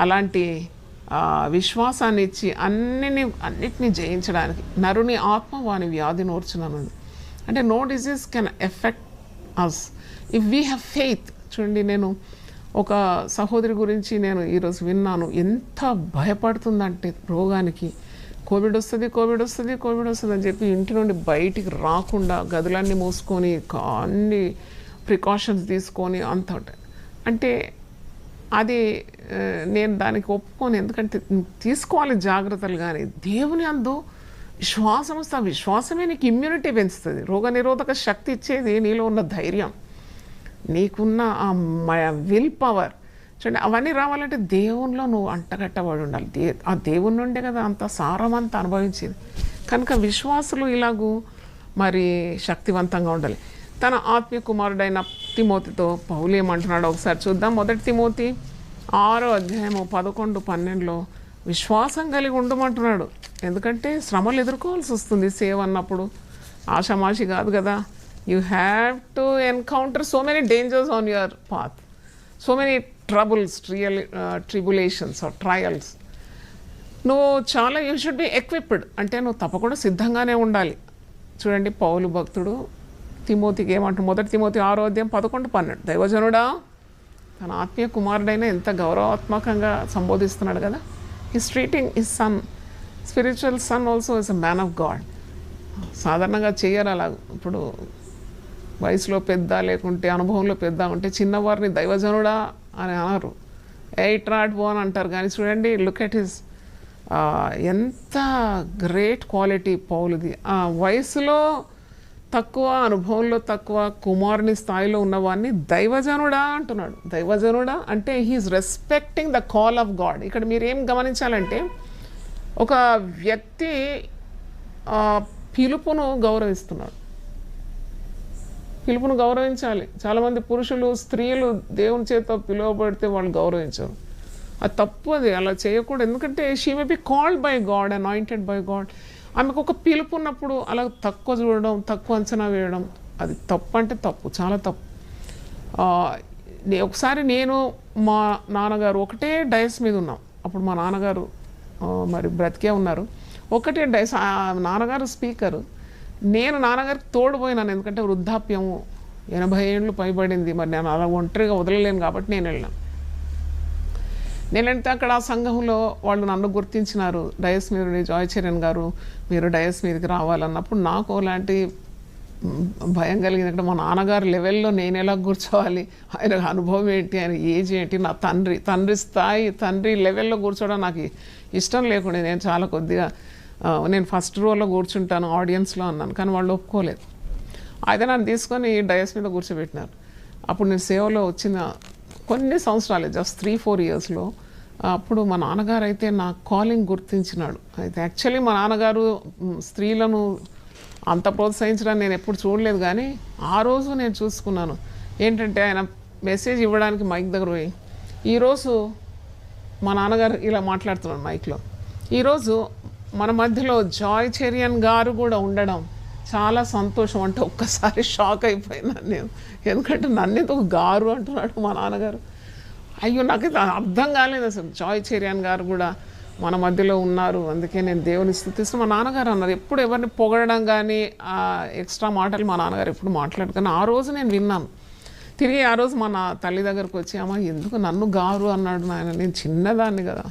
అలాంటి విశ్వాసాన్ని ఇచ్చి అన్నిటినీ జయించడానికి. నరుని ఆత్మ వాని వ్యాధి నోర్చునన్నది అంటే no disease can affect us if we have faith. చూడండి, నేను ఒక సహోదరి గురించి నేను ఈరోజు విన్నాను. ఎంత భయపడుతుందంటే రోగానికి, కోవిడ్ వస్తుంది అని చెప్పి ఇంటి నుండి బయటికి రాకుండా గదులన్నీ మూసుకొని అన్ని ప్రికాషన్స్ తీసుకొని అంత అంటే అది నేను దానికి ఒప్పుకోను. ఎందుకంటే తీసుకోవాలి జాగ్రత్తలు, కానీ దేవుని అందు విశ్వాసం వస్తే ఆ విశ్వాసమే నీకు ఇమ్యూనిటీ పెంచుతుంది. రోగనిరోధక శక్తి ఇచ్చేది నీలో ఉన్న ధైర్యం, నీకున్న ఆ విల్ పవర్. చూడండి, అవన్నీ రావాలంటే దేవునిలో నువ్వు అంటగట్టబడి ఉండాలి. ఆ దేవుని నుండే కదా అంత సారమంతా అనుభవించింది. కనుక విశ్వాసులు ఇలాగూ మరి శక్తివంతంగా ఉండాలి. తన ఆత్మీయ కుమారుడైన తిమోతితో పౌలు ఏమంటున్నాడో ఒకసారి చూద్దాం. 1 తిమోతి 6:11-12 విశ్వాసం కలిగి ఉండమంటున్నాడు. ఎందుకంటే శ్రమలు ఎదుర్కోవాల్సి వస్తుంది సేవ అన్నప్పుడు. ఆషామాషి కాదు కదా. You have to encounter so many dangers on your path, so many troubles, tribulations or trials. నువ్వు చాలా యూ షుడ్ బి ఎక్విప్డ్, అంటే నువ్వు తప్పకుండా సిద్ధంగానే ఉండాలి. చూడండి, పౌలు భక్తుడు తిమోతికి ఏమంటాడు? 1 తిమోతి 6:11-12 దైవజనుడా, తన ఆత్మీయ కుమారుడైన ఎంత గౌరవాత్మకంగా సంబోధిస్తున్నాడు కదా. His treating his son, spiritual son also is a man of God. సాధారణంగా చేయరు అలా. ఇప్పుడు వయసులో పెద్ద లేకుంటే అనుభవంలో పెద్ద ఉంటే చిన్నవారిని దైవజనుడా అని అన్నారు, ఎయిట్రాట్ బో అని అంటారు. కానీ చూడండి, లుక్ ఎట్ హిస్ ఎంత గ్రేట్ క్వాలిటీ పౌలుది. ఆ వయసులో తక్కువ, అనుభవంలో తక్కువ, కుమారుని స్థాయిలో ఉన్నవాడిని దైవజనుడా అంటున్నాడు. దైవజనుడా అంటే he's respecting the call of God. ఇక్కడ మీరు ఏం గమనించాలంటే, ఒక వ్యక్తి పిలుపును గౌరవిస్తున్నాడు. పిలుపును గౌరవించాలి. చాలామంది పురుషులు, స్త్రీలు దేవుని చేత పిలువబడితే వాళ్ళు గౌరవించరు. అది తప్పు, అది అలా చేయకూడదు. ఎందుకంటే she may be called by God, anointed by God. ఆమెకు ఒక పిలుపు ఉన్నప్పుడు అలా తక్కువ చూడడం, తక్కువ అంచనా వేయడం, అది తప్పు, అంటే తప్పు, చాలా తప్పు. ఒకసారి నేను మా నాన్నగారు ఒకటే డయస్ మీద ఉన్నాం. అప్పుడు మా నాన్నగారు మరి బ్రతికే ఉన్నారు. ఒకటే డయస్, నాన్నగారు స్పీకరు, నేను నాన్నగారికి తోడుపోయినాను. ఎందుకంటే వృద్ధాప్యము, 80 ఏళ్ళు పైబడింది. మరి నేను అలా ఒంటరిగా వదలలేను కాబట్టి నేను వెళ్ళాను. నేను వెళ్తే అక్కడ ఆ సంఘంలో వాళ్ళు నన్ను గుర్తించినారు. డయస్ మీద జాయ్ చరణ్ గారు, మీరు డయస్ మీదకి రావాలన్నప్పుడు నాకు అలాంటి భయం కలిగింది. మా నాన్నగారు లెవెల్లో నేను ఎలా కూర్చోవాలి, ఆయన అనుభవం ఏంటి, ఆయన ఏజ్ ఏంటి, నా తండ్రి స్థాయి, తండ్రి లెవెల్లో కూర్చోవడం నాకు ఇష్టం లేకుండా నేను చాలా కొద్దిగా నేను ఫస్ట్ రోలో కూర్చుంటాను ఆడియన్స్లో అన్నాను. కానీ వాళ్ళు ఒప్పుకోలేదు. అయితే నన్ను తీసుకొని డయస్ మీద కూర్చోబెట్టినారు. అప్పుడు నేను సేవలో వచ్చిన కొన్ని సంవత్సరాలే, జస్ట్ 3-4 ఇయర్స్లో. అప్పుడు మా నాన్నగారు అయితే నా కాలింగ్ గుర్తించినాడు. అయితే యాక్చువల్లీ మా నాన్నగారు స్త్రీలను అంత ప్రోత్సహించడానికి నేను ఎప్పుడు చూడలేదు. కానీ ఆ రోజు నేను చూసుకున్నాను. ఏంటంటే ఆయన మెసేజ్ ఇవ్వడానికి మైక్ దగ్గర పోయి, ఈరోజు మా నాన్నగారు ఇలా మాట్లాడుతున్నాడు మైక్లో, ఈరోజు మన మధ్యలో జాయ్ చెరియన్ గారు కూడా ఉండడం చాలా సంతోషం. అంటే ఒక్కసారి షాక్ అయిపోయినాను నేను. ఎందుకంటే నన్నెందుకు గారు అంటున్నాడు మా నాన్నగారు. అయ్యో, నాకు అర్థం కాలేదు అసలు. జాయ్ చెరియన్ గారు కూడా మన మధ్యలో ఉన్నారు. అందుకే నేను దేవుని స్తుతిస్తూ మా నాన్నగారు అన్నారు, ఎప్పుడు ఎవరిని పొగడడం కానీ ఎక్స్ట్రా మాటలు మా నాన్నగారు ఎప్పుడు మాట్లాడు. కానీ ఆ రోజు నేను విన్నాను. తిరిగి ఆ రోజు మా తల్లి దగ్గరకు వచ్చి, అమ్మ ఎందుకు నన్ను గారు అన్నాడు నాయన, నేను చిన్నదాన్ని కదా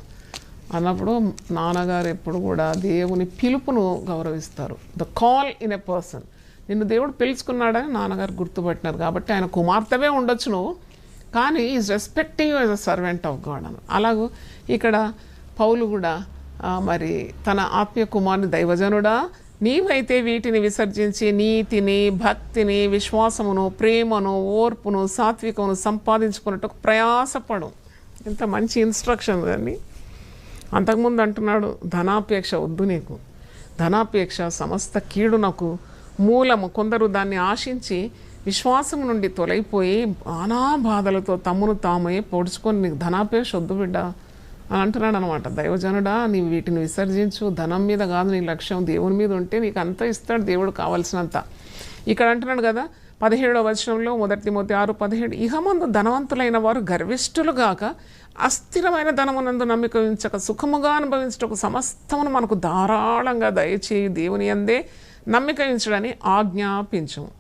అన్నప్పుడు నాన్నగారు ఎప్పుడు కూడా దేవుని పిలుపును గౌరవిస్తారు. The call in a person. నిన్ను దేవుడు పిలుచుకున్నాడని నాన్నగారు గుర్తుపట్టినారు. కాబట్టి ఆయన కుమార్తెవే ఉండొచ్చు నువ్వు, కానీ is respecting as a servant of God అని. అలాగూ ఇక్కడ పౌలు కూడా మరి తన ఆత్మీయ కుమారుని, దైవజనుడా నీవైతే వీటిని విసర్జించి నీతిని, భక్తిని, విశ్వాసమును, ప్రేమను, ఓర్పును, సాత్వికమును సంపాదించుకున్నట్టు ప్రయాసపడు. ఇంత మంచి ఇన్స్ట్రక్షన్ అండి. అంతకుముందు అంటున్నాడు, ధనాపేక్ష వద్దు నీకు, ధనాపేక్ష సమస్త కీడునకు మూలము. కొందరు దాన్ని ఆశించి విశ్వాసం నుండి తొలగిపోయి నానా బాధలతో తమ్మును తామే పొడుచుకొని, నీకు ధనాపేక్ష వద్దు బిడ్డ అని అంటున్నాడు అనమాట. దైవజనుడా నీవు వీటిని విసర్జించు, ధనం మీద కాదు నీ లక్ష్యం, దేవుని మీద ఉంటే నీకు అంతా ఇస్తాడు దేవుడు కావాల్సినంత. ఇక్కడ అంటున్నాడు కదా 17వ వచనంలో, 1 తిమోతి 6:17, ఇహమందు ధనవంతులైన వారు గర్విష్ఠులు గాక అస్థిరమైన ధనమునందు నమ్మిక ఉంచక సుఖముగా అనుభవించటకు సమస్తమును మనకు ధారాళంగా దయచేయి దేవుని యందే నమ్మిక ఉంచడని ఆజ్ఞాపించము.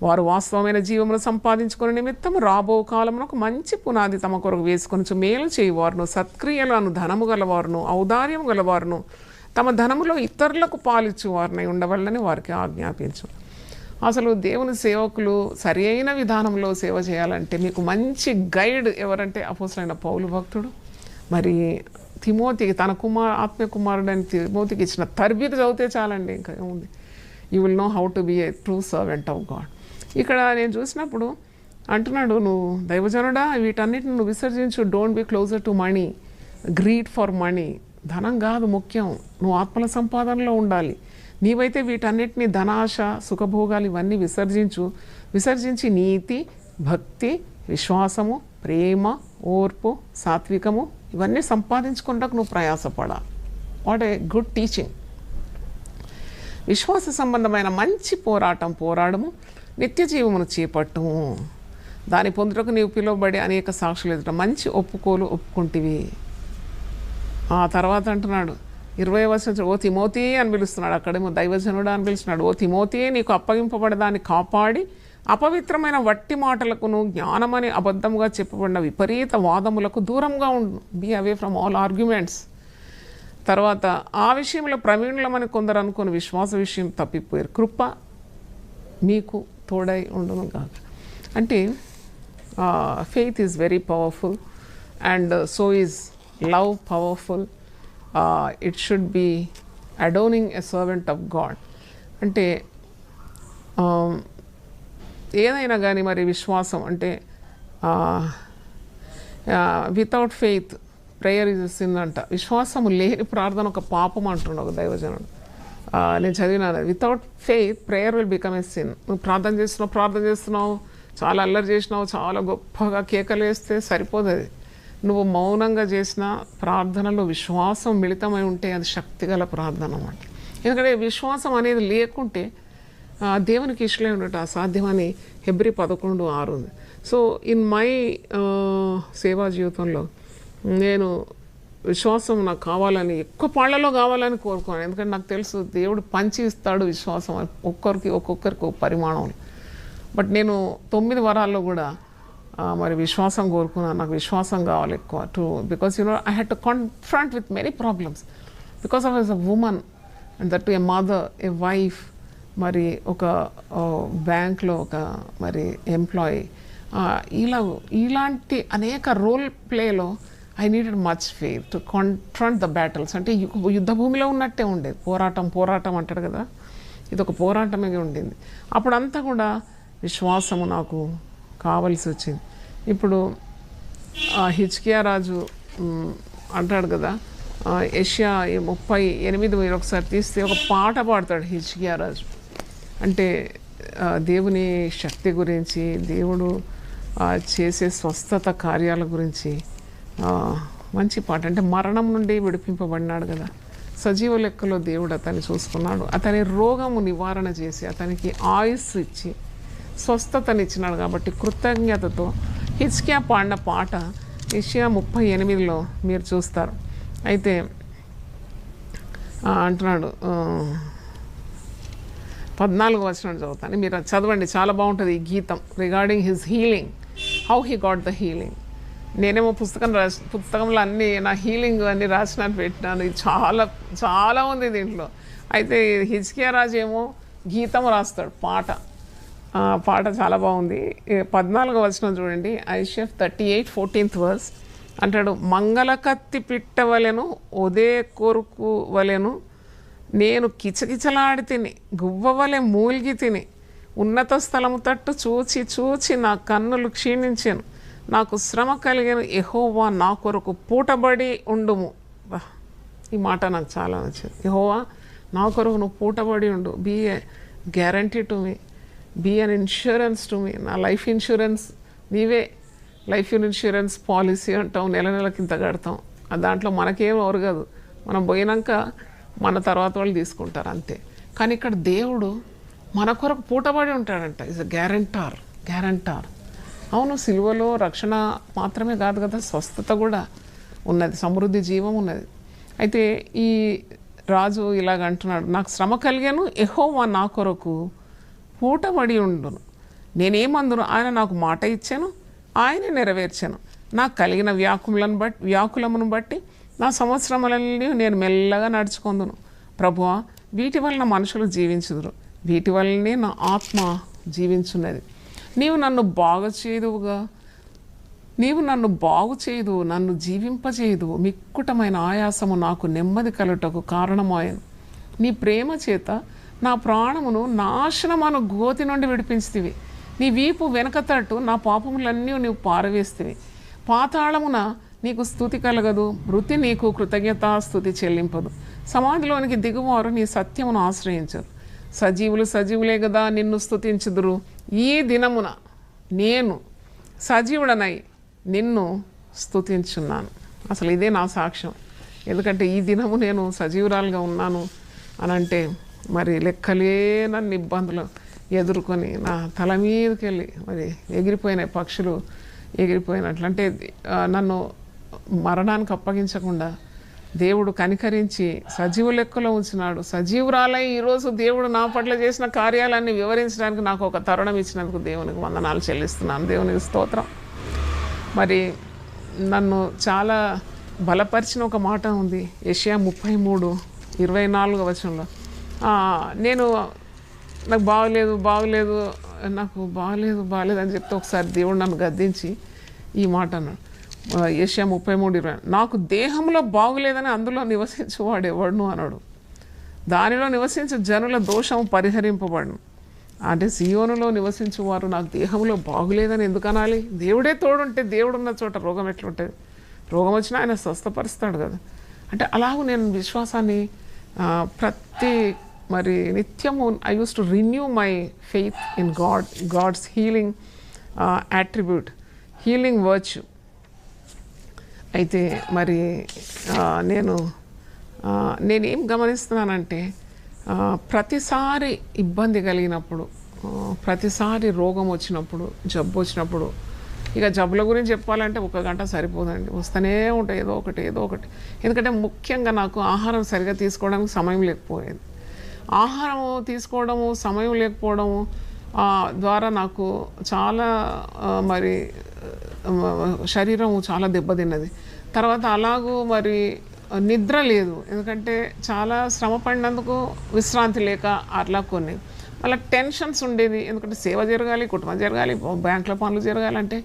వారు వాస్తవమైన జీవమును సంపాదించుకునే నిమిత్తం రాబో కాలమునకు మంచి పునాది తమ కొరకు వేసుకొని మేలు చేయవారును, సత్క్రియలను, ధనము గలవారును, ఔదార్యము గలవారును, తమ ధనములో ఇతరులకు పాలిచ్చు వారిని ఉండవల్లని వారికి ఆజ్ఞాపించు. అసలు దేవుని సేవకులు సరి అయిన విధానంలో సేవ చేయాలంటే మీకు మంచి గైడ్ ఎవరంటే అపోస్తలుడైన పౌలు భక్తుడు. మరి తిమోతికి తన ఆత్మీయ కుమారుడైన తిమోతికి ఇచ్చిన తర్బీదు చదివితే చాలండి, ఇంకా ఏముంది. You will know how to be a true servant of God. ఇక్కడ నేను చూసినప్పుడు అంటున్నాడు, నువ్వు దైవజనుడా వీటన్నిటిని నువ్వు విసర్జించు. Don't be closer to money, greed for money. ధనం కాదు ముఖ్యం, నువ్వు ఆత్మల సంపాదనలో ఉండాలి. నీవైతే వీటన్నిటిని ధనాశ, సుఖభోగాలు ఇవన్నీ విసర్జించి నీతి, భక్తి, విశ్వాసము, ప్రేమ, ఓర్పు, సాత్వికము ఇవన్నీ సంపాదించుకుంటకు నువ్వు ప్రయాసపడాలి. What a good teaching. విశ్వాస సంబంధమైన మంచి పోరాడము, నిత్య జీవమును చేపట్టము. దాని పొందుటకు నీవు పిలువబడి అనేక సాక్షులు ఎదుట మంచి ఒప్పుకుంటివి. ఆ తర్వాత అంటున్నాడు 20వ వచనం, ఓ తిమోతి అని పిలుస్తున్నాడు. అక్కడేమో దైవజనుడు అని పిలుస్తున్నాడు. ఓ తిమోతి నీకు అప్పగింపబడదాన్ని కాపాడి అపవిత్రమైన వట్టి మాటలకును జ్ఞానమని అబద్ధముగా చెప్పబడిన విపరీత వాదములకు దూరంగా ఉండు. Be away from all arguments. తర్వాత ఆ విషయంలో ప్రవీణులమని కొందరు అనుకుని విశ్వాస విషయం తప్పిపోయారు. కృప మీకు తోడై ఉండును కాక. అంటే faith is very powerful and so is love powerful. It should be adorning a servant of God. అంటే ఏదైనా కానీ మరి విశ్వాసం అంటే without faith prayer is sin అంట. విశ్వాసము లేని ప్రార్థన ఒక పాపం అంటుండ ఒక దైవజనుడు. నేను చదివినాను, without faith prayer will become a sin. నువ్వు ప్రార్థన చేస్తున్నావు, చాలా అల్లరి చేసినావు, చాలా గొప్పగా కేకలు వేస్తే సరిపోదు. అది నువ్వు మౌనంగా చేసిన ప్రార్థనలో విశ్వాసం మిళితమై ఉంటే అది శక్తిగల ప్రార్థన అన్నమాట. ఎందుకంటే విశ్వాసం అనేది లేకుంటే దేవునికి ఇష్టలే ఉండటం అసాధ్యమని హెబ్రీ 11:6 ఉంది. సో ఇన్ మై సేవా జీవితంలో నేను విశ్వాసం నాకు కావాలని, ఎక్కువ పాళ్లలో కావాలని కోరుకున్నాను. ఎందుకంటే నాకు తెలుసు దేవుడు పంచి ఇస్తాడు విశ్వాసం ఒక్కొక్కరికి ఒక పరిమాణం. బట్ నేను 9 వరాల్లో కూడా మరి విశ్వాసం కోరుకున్నాను. నాకు విశ్వాసం కావాలి ఎక్కువ because I had to confront with many problems because of as a woman and that a mother, a wife, మరి ఒక బ్యాంక్లో ఒక మరి ఎంప్లాయీ, ఇలాంటి అనేక రోల్ ప్లేలో I needed much faith to confront the battles. అంటే యుద్ధ భూమిలో ఉన్నట్టే ఉండేది. పోరాటం అంటాడు కదా, ఇది ఒక పోరాటమే ఉండింది. అప్పుడంతా కూడా విశ్వాసము నాకు కావలసి వచ్చింది. ఇప్పుడు హిజ్కియా రాజు అంటాడు కదా, యెషయా 38 మీరు ఒకసారి తీస్తే ఒక పాట పాడతాడు హిజ్కియా రాజు. అంటే దేవుని శక్తి గురించి, దేవుడు చేసే స్వస్థత కార్యాల గురించి మంచి పాట. అంటే మరణం నుండి విడిపింపబడినాడు కదా, సజీవ లెక్కలో దేవుడు అతన్ని చూసుకున్నాడు, అతని రోగము నివారణ చేసి అతనికి ఆయుస్సు ఇచ్చి స్వస్థతనిచ్చినాడు. కాబట్టి కృతజ్ఞతతో హిజ్కియా పాడిన పాట యెషయా 38లో మీరు చూస్తారు. అయితే అంటున్నాడు 14వ వచనం చదువుతాను, మీరు అది చదవండి, చాలా బాగుంటుంది ఈ గీతం regarding his healing, how he got the healing. నేనేమో పుస్తకంలో అన్నీ నా హీలింగ్ అన్నీ రాసినట్టు పెట్టినాను, ఇది చాలా చాలా ఉంది దీంట్లో. అయితే హిజ్కియా రాజు ఏమో గీతం రాస్తాడు, పాట చాలా బాగుంది. 14వ వచనం చూడండి, ఐషియా 38:14 వర్స్ అంటాడు, మంగళ కత్తి పిట్టవలెను ఒదే కొరుకు వలెను నేను కిచకిచలాడి తిని గువ్వవలె మూల్గి తిని ఉన్నత స్థలము తట్టు చూచి చూచి నా కన్నులు క్షీణించాను, నాకు శ్రమ కలిగిన యెహోవా నా కొరకు పూటబడి ఉండుము. ఈ మాట నాకు చాలా నచ్చింది. యెహోవా నా కొరకు నువ్వు పూటబడి ఉండు, be a guarantee to me, be an insurance to me. నా లైఫ్ ఇన్సూరెన్స్ నీవే. లైఫ్ ఇన్సూరెన్స్ పాలసీ అంటాం, నెల నెలకి ఇంత కడతాం, దాంట్లో మనకేం ఒరగదు, మనం పోయినాక మన తర్వాత వాళ్ళు తీసుకుంటారు అంతే. కానీ ఇక్కడ దేవుడు మన కొరకు పూటబడి ఉంటాడంట, ఈజ్ అ గ్యారంటార్. అవును, సిలువలో రక్షణ మాత్రమే కాదు కదా, స్వస్థత కూడా ఉన్నది, సమృద్ధి జీవం ఉన్నది. అయితే ఈ రాజు ఇలాగ అంటున్నాడు, నాకు శ్రమ కలిగాను, యెహోవా నా కొరకు పూటబడి ఉండును, నేనేమందును ఆయన నాకు మాట ఇచ్చాను, ఆయన నెరవేర్చాను, నాకు కలిగిన వ్యాకులమును బట్టి నా సంవత్సరములన్నీ నేను మెల్లగా నడుచుకుందును. ప్రభువా, వీటి వలన మనుషులు జీవించుదురు, వీటి వలనే నా ఆత్మ జీవించున్నది. నీవు నన్ను బాగు చేయదు, నన్ను జీవింపచేయదు, మిక్కుటమైన ఆయాసము నాకు నెమ్మది కలుటకు కారణమాయను. నీ ప్రేమ చేత నా ప్రాణమును నాశనమను గోతి నుండి విడిపించితివి, నీ వీపు వెనకతట్టు నా పాపములన్నీ నీవు పారవేస్తివి. పాతాళమున నీకు స్తుతి కలగదు, మృతి నీకు కృతజ్ఞతాస్తుతి చెల్లింపదు. సమాధిలోనికి దిగువారు నీ సత్యమును ఆశ్రయించరు. సజీవులే కదా నిన్ను స్తుతించుదురు. ఈ దినమున నేను సజీవుడనై నిన్ను స్తుతించున్నాను. అసలు ఇదే నా సాక్ష్యం. ఎందుకంటే ఈ దినము నేను సజీవురాలుగా ఉన్నాను అని అంటే మరి లెక్కలేనన్ని ఇబ్బందులు ఎదుర్కొని నా తల మీదకి వెళ్ళి మరి ఎగిరిపోయినాయి, పక్షులు ఎగిరిపోయినట్లు. అంటే నన్ను మరణానికి అప్పగించకుండా దేవుడు కనికరించి సజీవ లెక్కలో ఉంచినాడు. సజీవురాలై ఈరోజు దేవుడు నా పట్ల చేసిన కార్యాలన్నీ వివరించడానికి నాకు ఒక తరుణం ఇచ్చినందుకు దేవునికి వందనాలు చెల్లిస్తున్నాను. దేవునికి స్తోత్రం. మరి నన్ను చాలా బలపరిచిన ఒక మాట ఉంది, యెషయా 33:24 వచనంలో. నాకు బాగలేదు అని చెప్తే ఒకసారి దేవుడు నన్ను గద్దించి ఈ మాట అన్నాడు, యెషయా 33:20, నాకు దేహంలో బాగులేదని అందులో నివసించువాడు ఎవడును అన్నాడు, దానిలో నివసించే జనుల దోషం పరిహరింపబడును. అంటే సియోనులో నివసించువారు నాకు దేహంలో బాగులేదని ఎందుకు అనాలి? దేవుడే తోడుంటే, దేవుడున్న చోట రోగం ఎట్లుంటుంది? రోగం వచ్చినా ఆయన స్వస్థపరుస్తాడు కదా. అంటే అలాగూ నేను విశ్వాసాన్ని మరి నిత్యము I use to renew my faith in God's healing attribute, healing virtue. అయితే మరి నేనేం గమనిస్తున్నానంటే, ప్రతిసారి ఇబ్బంది కలిగినప్పుడు, ప్రతిసారి రోగం వచ్చినప్పుడు, జబ్బు వచ్చినప్పుడు, ఇక జబ్బుల గురించి చెప్పాలంటే 1 గంట సరిపోదండి, వస్తూనే ఉంటాయి ఏదో ఒకటి. ఎందుకంటే ముఖ్యంగా నాకు ఆహారం సరిగా తీసుకోవడానికి సమయం లేకపోయేది. ఆహారం తీసుకోవడము, సమయం లేకపోవడము ద్వారా నాకు చాలా మరి శరీరం చాలా దెబ్బతిన్నది. తర్వాత అలాగూ మరి నిద్ర లేదు, ఎందుకంటే చాలా శ్రమ పడినందుకు విశ్రాంతి లేక అట్లా కొన్ని. మళ్ళీ టెన్షన్స్ ఉండేది, ఎందుకంటే సేవ జరగాలి, కుటుంబం జరగాలి, బ్యాంకులో పనులు జరగాలంటే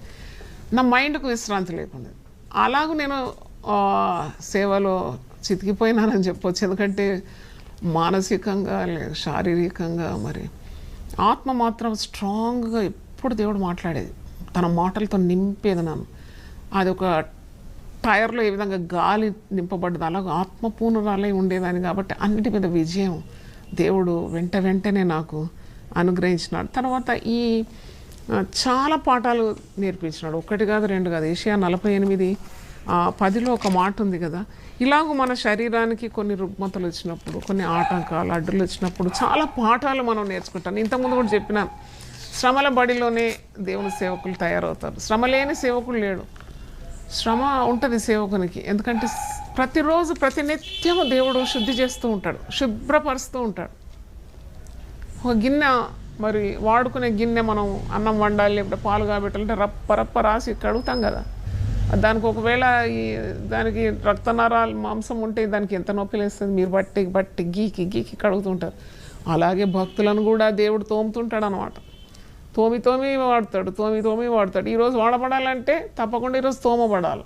నా మైండ్కు విశ్రాంతి లేకుండా. అలాగూ నేను సేవలో చితికిపోయినానని చెప్పొచ్చు. ఎందుకంటే మానసికంగా శారీరకంగా మరి ఆత్మ మాత్రం స్ట్రాంగ్గా ఎప్పుడు దేవుడు మాట్లాడేది, తన మాటలతో నింపేది నన్ను. అది ఒక టైర్లో ఏ విధంగా గాలి నింపబడ్డది అలాగే ఆత్మ పూర్ణురాలై ఉండేదాన్ని. కాబట్టి అన్నిటి మీద విజయం దేవుడు వెంటనే నాకు అనుగ్రహించినాడు. తర్వాత ఈ చాలా పాఠాలు నేర్పించినాడు, 1 కాదు 2 కాదు. యెషయా 48:10 ఒక మాట ఉంది కదా, ఇలాగూ మన శరీరానికి కొన్ని రుగ్మతలు వచ్చినప్పుడు, కొన్ని ఆటంకాలు అడ్డులు వచ్చినప్పుడు చాలా పాఠాలు మనం నేర్చుకుంటాం. ఇంతకుముందు కూడా చెప్పినాను, శ్రమల బడిలోనే దేవుని సేవకులు తయారవుతారు. శ్రమ లేని సేవకులు లేడు. శ్రమ ఉంటుంది సేవకునికి, ఎందుకంటే ప్రతిరోజు ప్రతినిత్యము దేవుడు శుద్ధి చేస్తూ ఉంటాడు, శుభ్రపరుస్తూ ఉంటాడు. ఒక గిన్నె మరి వాడుకునే గిన్నె మనం అన్నం వండాలి లేకపోతే పాలు కాబెట్టాలంటే రప్ప రాసి కడుగుతాం కదా. దానికి ఒకవేళ దానికి రక్తనరాలు మాంసం ఉంటే దానికి ఎంత నొప్పి లేస్తుంది, మీరు బట్టి గీకి కడుగుతుంటారు. అలాగే భక్తులను కూడా దేవుడు తోముతుంటాడు అన్నమాట. తోమి వాడతాడు. ఈరోజు వాడబడాలంటే తప్పకుండా ఈరోజు తోమబడాలి.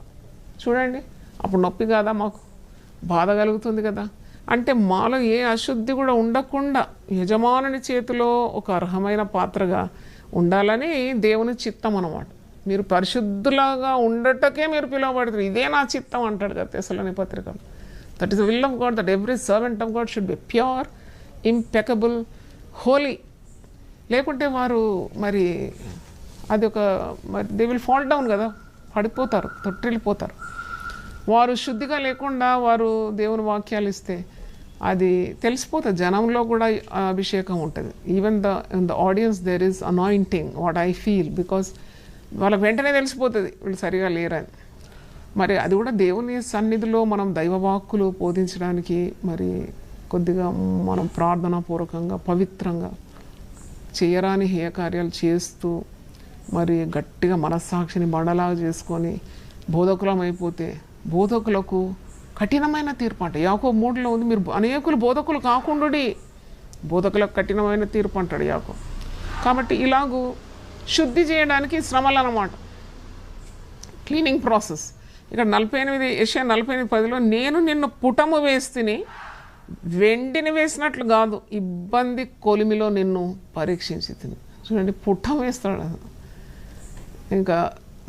చూడండి, అప్పుడు నొప్పి కాదా, మాకు బాధ కలుగుతుంది కదా. అంటే మాలో ఏ అశుద్ధి కూడా ఉండకుండా యజమానుని చేతిలో ఒక అర్హమైన పాత్రగా ఉండాలని దేవుని చిత్తం అన్నమాట. మీరు పరిశుద్ధులాగా ఉండటకే మీరు పిలువబడతారు. ఇదే నా చిత్తం అంటాడు కదా తెస్సలోని పత్రికలో. That is the will of God that every servant of God should be pure, impeccable, holy. లేకుంటే వారు మరి అది ఒక మరి దే విల్ ఫాల్ డౌన్ కదా, పడిపోతారు, తొట్టిల్లిపోతారు. వారు శుద్ధిగా లేకుండా వారు దేవుని వాక్యాలు ఇస్తే అది తెలిసిపోతుంది. జనంలో కూడా అభిషేకం ఉంటుంది. Even the audience there is anointing what I feel, because వాళ్ళకి వెంటనే తెలిసిపోతుంది వీళ్ళు సరిగా లేరని. మరి అది కూడా దేవుని సన్నిధిలో మనం దైవవాక్కులు బోధించడానికి మరి కొద్దిగా మనం ప్రార్థనాపూర్వకంగా పవిత్రంగా చేయరాని హేయ కార్యాలు చేస్తూ మరి గట్టిగా మనస్సాక్షిని బండలాగా చేసుకొని బోధకులం అయిపోతే బోధకులకు కఠినమైన తీర్పు అంట. యాకోబు 3లో ఉంది, మీరు అనేకులు బోధకులు కాకుండాడి బోధకులకు కఠినమైన తీర్పు అంటాడు యాకోబు. కాబట్టి ఇలాగూ శుద్ధి చేయడానికి శ్రమలు అన్నమాట, క్లీనింగ్ ప్రాసెస్. ఇక్కడ 48 యెషయా 48:10లో నేను నిన్ను పుటము వేస్తుని వెండిని వేసినట్లు కాదు, ఇబ్బంది కొలిమిలో నిన్ను పరీక్షించి తిని. చూడండి, పుటం వేస్తాడు. ఇంకా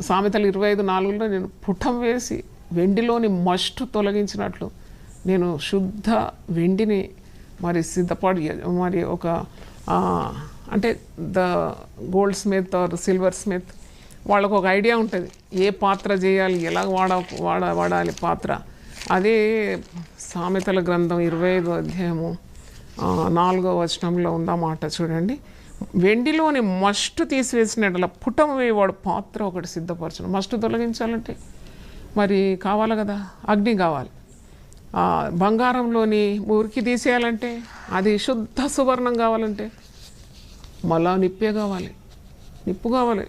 సామెతలు 25:4లో నేను పుటం వేసి వెండిలోని మస్టు తొలగించినట్లు నేను శుద్ధ వెండిని మరి సిద్ధపాటు మరి ఒక అంటే the gold Smith are silver Smith వాళ్ళకు ఒక ఐడియా ఉంటుంది ఏ పాత్ర చేయాలి, ఎలా వాడాలి పాత్ర. అదే సామెతల గ్రంథం 25:4 ఉందన్నమాట. చూడండి, వెండిలోని మస్టు తీసివేసినట్ల పుటం వేయవాడు పాత్ర ఒకటి సిద్ధపరచడం. మస్టు తొలగించాలంటే మరి కావాలి కదా, అగ్ని కావాలి. బంగారంలోని మురికి తీసేయాలంటే అది శుద్ధ సువర్ణం కావాలంటే మళ్ళా నిప్పే కావాలి, నిప్పు కావాలి.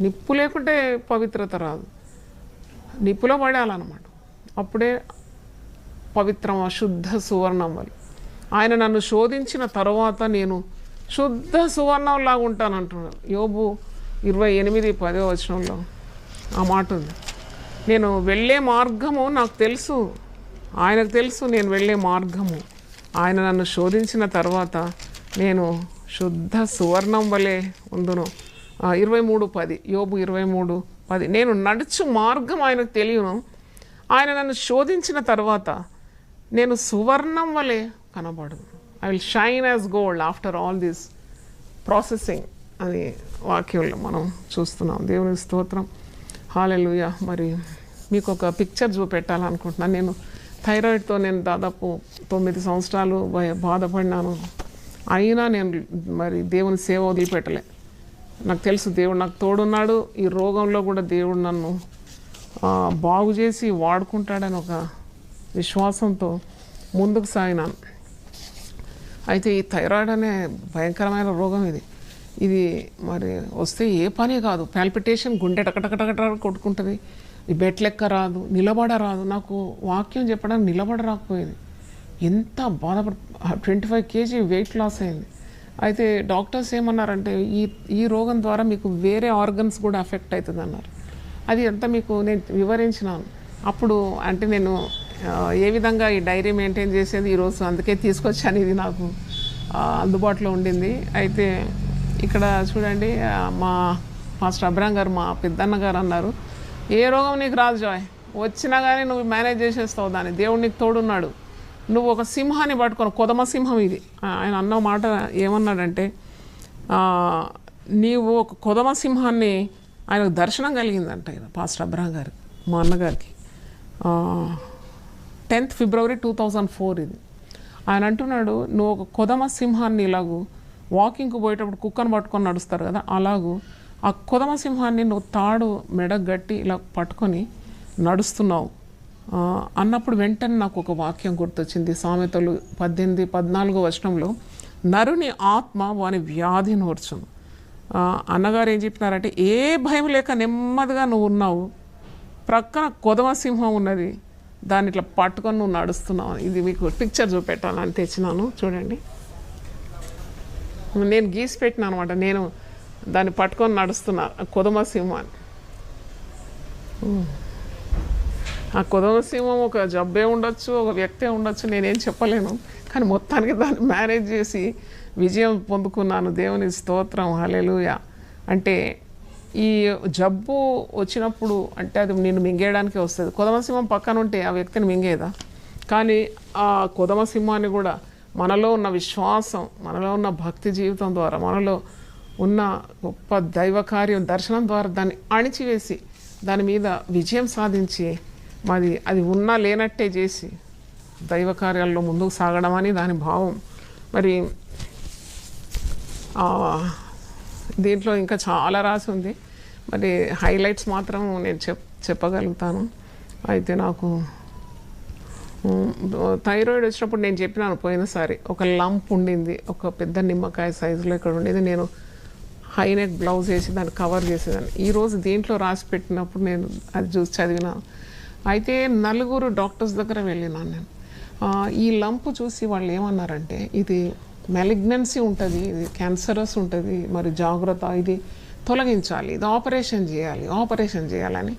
నిప్పు లేకుంటే పవిత్రత రాదు, నిప్పులో పడాలన్నమాట. అప్పుడే పవిత్రం, శుద్ధ సువర్ణం వల్ల. ఆయన నన్ను శోధించిన తర్వాత నేను శుద్ధ సువర్ణంలాగా ఉంటాను అంటున్నాడు. యోబు 28:10 ఆ మాట ఉంది. నేను వెళ్ళే మార్గము నాకు తెలుసు, ఆయనకు తెలుసు నేను వెళ్ళే మార్గము. ఆయన నన్ను శోధించిన తర్వాత నేను శుద్ధ సువర్ణం వలె ఉందును. 23:10 యోబు 23:10 నేను నడుచు మార్గం ఆయనకు తెలియను, ఆయన నన్ను శోధించిన తర్వాత నేను సువర్ణం వలె కనబడను. I will shine as gold after all this processing అని వాక్యంలో మనం చూస్తున్నాం. దేవుని స్తోత్రం, హల్లెలూయా. మరి మీకు ఒక పిక్చర్ చూపెట్టాలనుకుంటున్నాను. నేను థైరాయిడ్తో నేను దాదాపు 9 సంవత్సరాలు బాధపడినాను. అయినా నేను మరి దేవుని సేవ వదిలిపెట్టలే. నాకు తెలుసు దేవుడు నాకు తోడున్నాడు, ఈ రోగంలో కూడా దేవుడు నన్ను బాగు చేసి వాడుకుంటాడని ఒక విశ్వాసంతో ముందుకు సాగినాను. అయితే ఈ థైరాయిడ్ అనే భయంకరమైన రోగం ఇది మరి వస్తే ఏ పని కాదు. పాల్పిటేషన్, గుండె టకటకటకట కొట్టుకుంటుంది, ఈ బెడ్ లెక్క రాదు, నిలబడరాదు. నాకు వాక్యం చెప్పడానికి నిలబడరాకపోయేది. ఎంత బాధపడి 25 kg వెయిట్ లాస్ అయింది. అయితే డాక్టర్స్ ఏమన్నారంటే ఈ రోగం ద్వారా మీకు వేరే ఆర్గన్స్ కూడా అఫెక్ట్ అవుతుంది అన్నారు. అది అంతా మీకు నేను వివరించినాను. అప్పుడు అంటే నేను ఏ విధంగా ఈ డైరీ మెయింటైన్ చేసేది ఈరోజు అందుకే తీసుకొచ్చాను. ఇది నాకు అందుబాటులో ఉండింది. అయితే ఇక్కడ చూడండి, మా మాస్టర్ అబ్రాహం గారు, మా పెద్దన్న గారు అన్నారు, ఏ రోగం నీకు రాదు జాయ్, వచ్చినా కానీ నువ్వు మేనేజ్ చేసేస్తావు దాన్ని, దేవుడు నీకు తోడున్నాడు. నువ్వు ఒక సింహాన్ని పట్టుకొని, కొదమ సింహం ఇది. ఆయన అన్న మాట ఏమన్నాడంటే, నీవు ఒక కొదమ సింహాన్ని, ఆయనకు దర్శనం కలిగిందంట పాస్టర్ అబ్రాహం గారు, మా అన్నగారికి. 10th February 2004 ఇది. ఆయన అంటున్నాడు, నువ్వు ఒక కొదమ సింహాన్ని ఇలాగూ వాకింగ్కి పోయేటప్పుడు కుక్కను పట్టుకొని నడుస్తారు కదా, అలాగూ ఆ కొదమ సింహాన్ని నువ్వు తాడు మెడకు గట్టి ఇలా పట్టుకొని నడుస్తున్నావు అన్నప్పుడు వెంటనే నాకు ఒక వాక్యం గుర్తొచ్చింది. సామెతలు 18:14 వచనంలో, నరుని ఆత్మ వాని వ్యాధి నోర్చును. అన్నగారు ఏం చెప్పినారంటే, ఏ భయం లేక నెమ్మదిగా నువ్వు ఉన్నావు, ప్రక్కన కొదమ సింహం ఉన్నది, దాన్ని ఇట్లా పట్టుకొని నువ్వు నడుస్తున్నావు. ఇది మీకు పిక్చర్ చూపెట్టాలని తెచ్చినాను, చూడండి. నేను గీసి పెట్టినా అనమాట, నేను దాన్ని పట్టుకొని నడుస్తున్నా, కొదమ సింహాన్ని. ఆ కొదమ సింహం ఒక జబ్బే ఉండొచ్చు, ఒక వ్యక్తే ఉండొచ్చు, నేనేం చెప్పలేను. కానీ మొత్తానికి దాన్ని మేనేజ్ చేసి విజయం పొందుకున్నాను. దేవుని స్తోత్రం, హల్లెలూయా. అంటే ఈ జబ్బు వచ్చినప్పుడు అంటే అది నిన్ను మింగేయడానికే వస్తుంది. కొదమ సింహం పక్కన ఉంటే ఆ వ్యక్తిని మింగేదా? కానీ ఆ కొదమ సింహాన్ని కూడా మనలో ఉన్న విశ్వాసం, మనలో ఉన్న భక్తి జీవితం ద్వారా, మనలో ఉన్న గొప్ప దైవ కార్యం దర్శనం ద్వారా దాన్ని అణిచివేసి దాని మీద విజయం సాధించి మరి అది ఉన్నా లేనట్టే చేసి దైవ కార్యాల్లో ముందుకు సాగడం అని దాని భావం. మరి దీంట్లో ఇంకా చాలా రాసి ఉంది, మరి హైలైట్స్ మాత్రం నేను చెప్పగలుగుతాను. అయితే నాకు థైరాయిడ్ వచ్చినప్పుడు నేను చెప్పినాను పోయినసారి, ఒక లంప్ ఉండింది, ఒక పెద్ద నిమ్మకాయ సైజులో ఇక్కడ ఉండేది. నేను హైనెక్ బ్లౌజ్ వేసి దాన్ని కవర్ చేసేదాన్ని. ఈరోజు దీంట్లో రాసి పెట్టినప్పుడు నేను అది చూసి చదివినాను. అయితే 4 డాక్టర్స్ దగ్గర వెళ్ళినాను నేను. ఈ లంప్ చూసి వాళ్ళు ఏమన్నారంటే, ఇది మెలిగ్నెన్సీ ఉంటుంది, ఇది క్యాన్సరస్ ఉంటుంది, మరి జాగ్రత్త, ఇది తొలగించాలి, ఇది ఆపరేషన్ చేయాలని.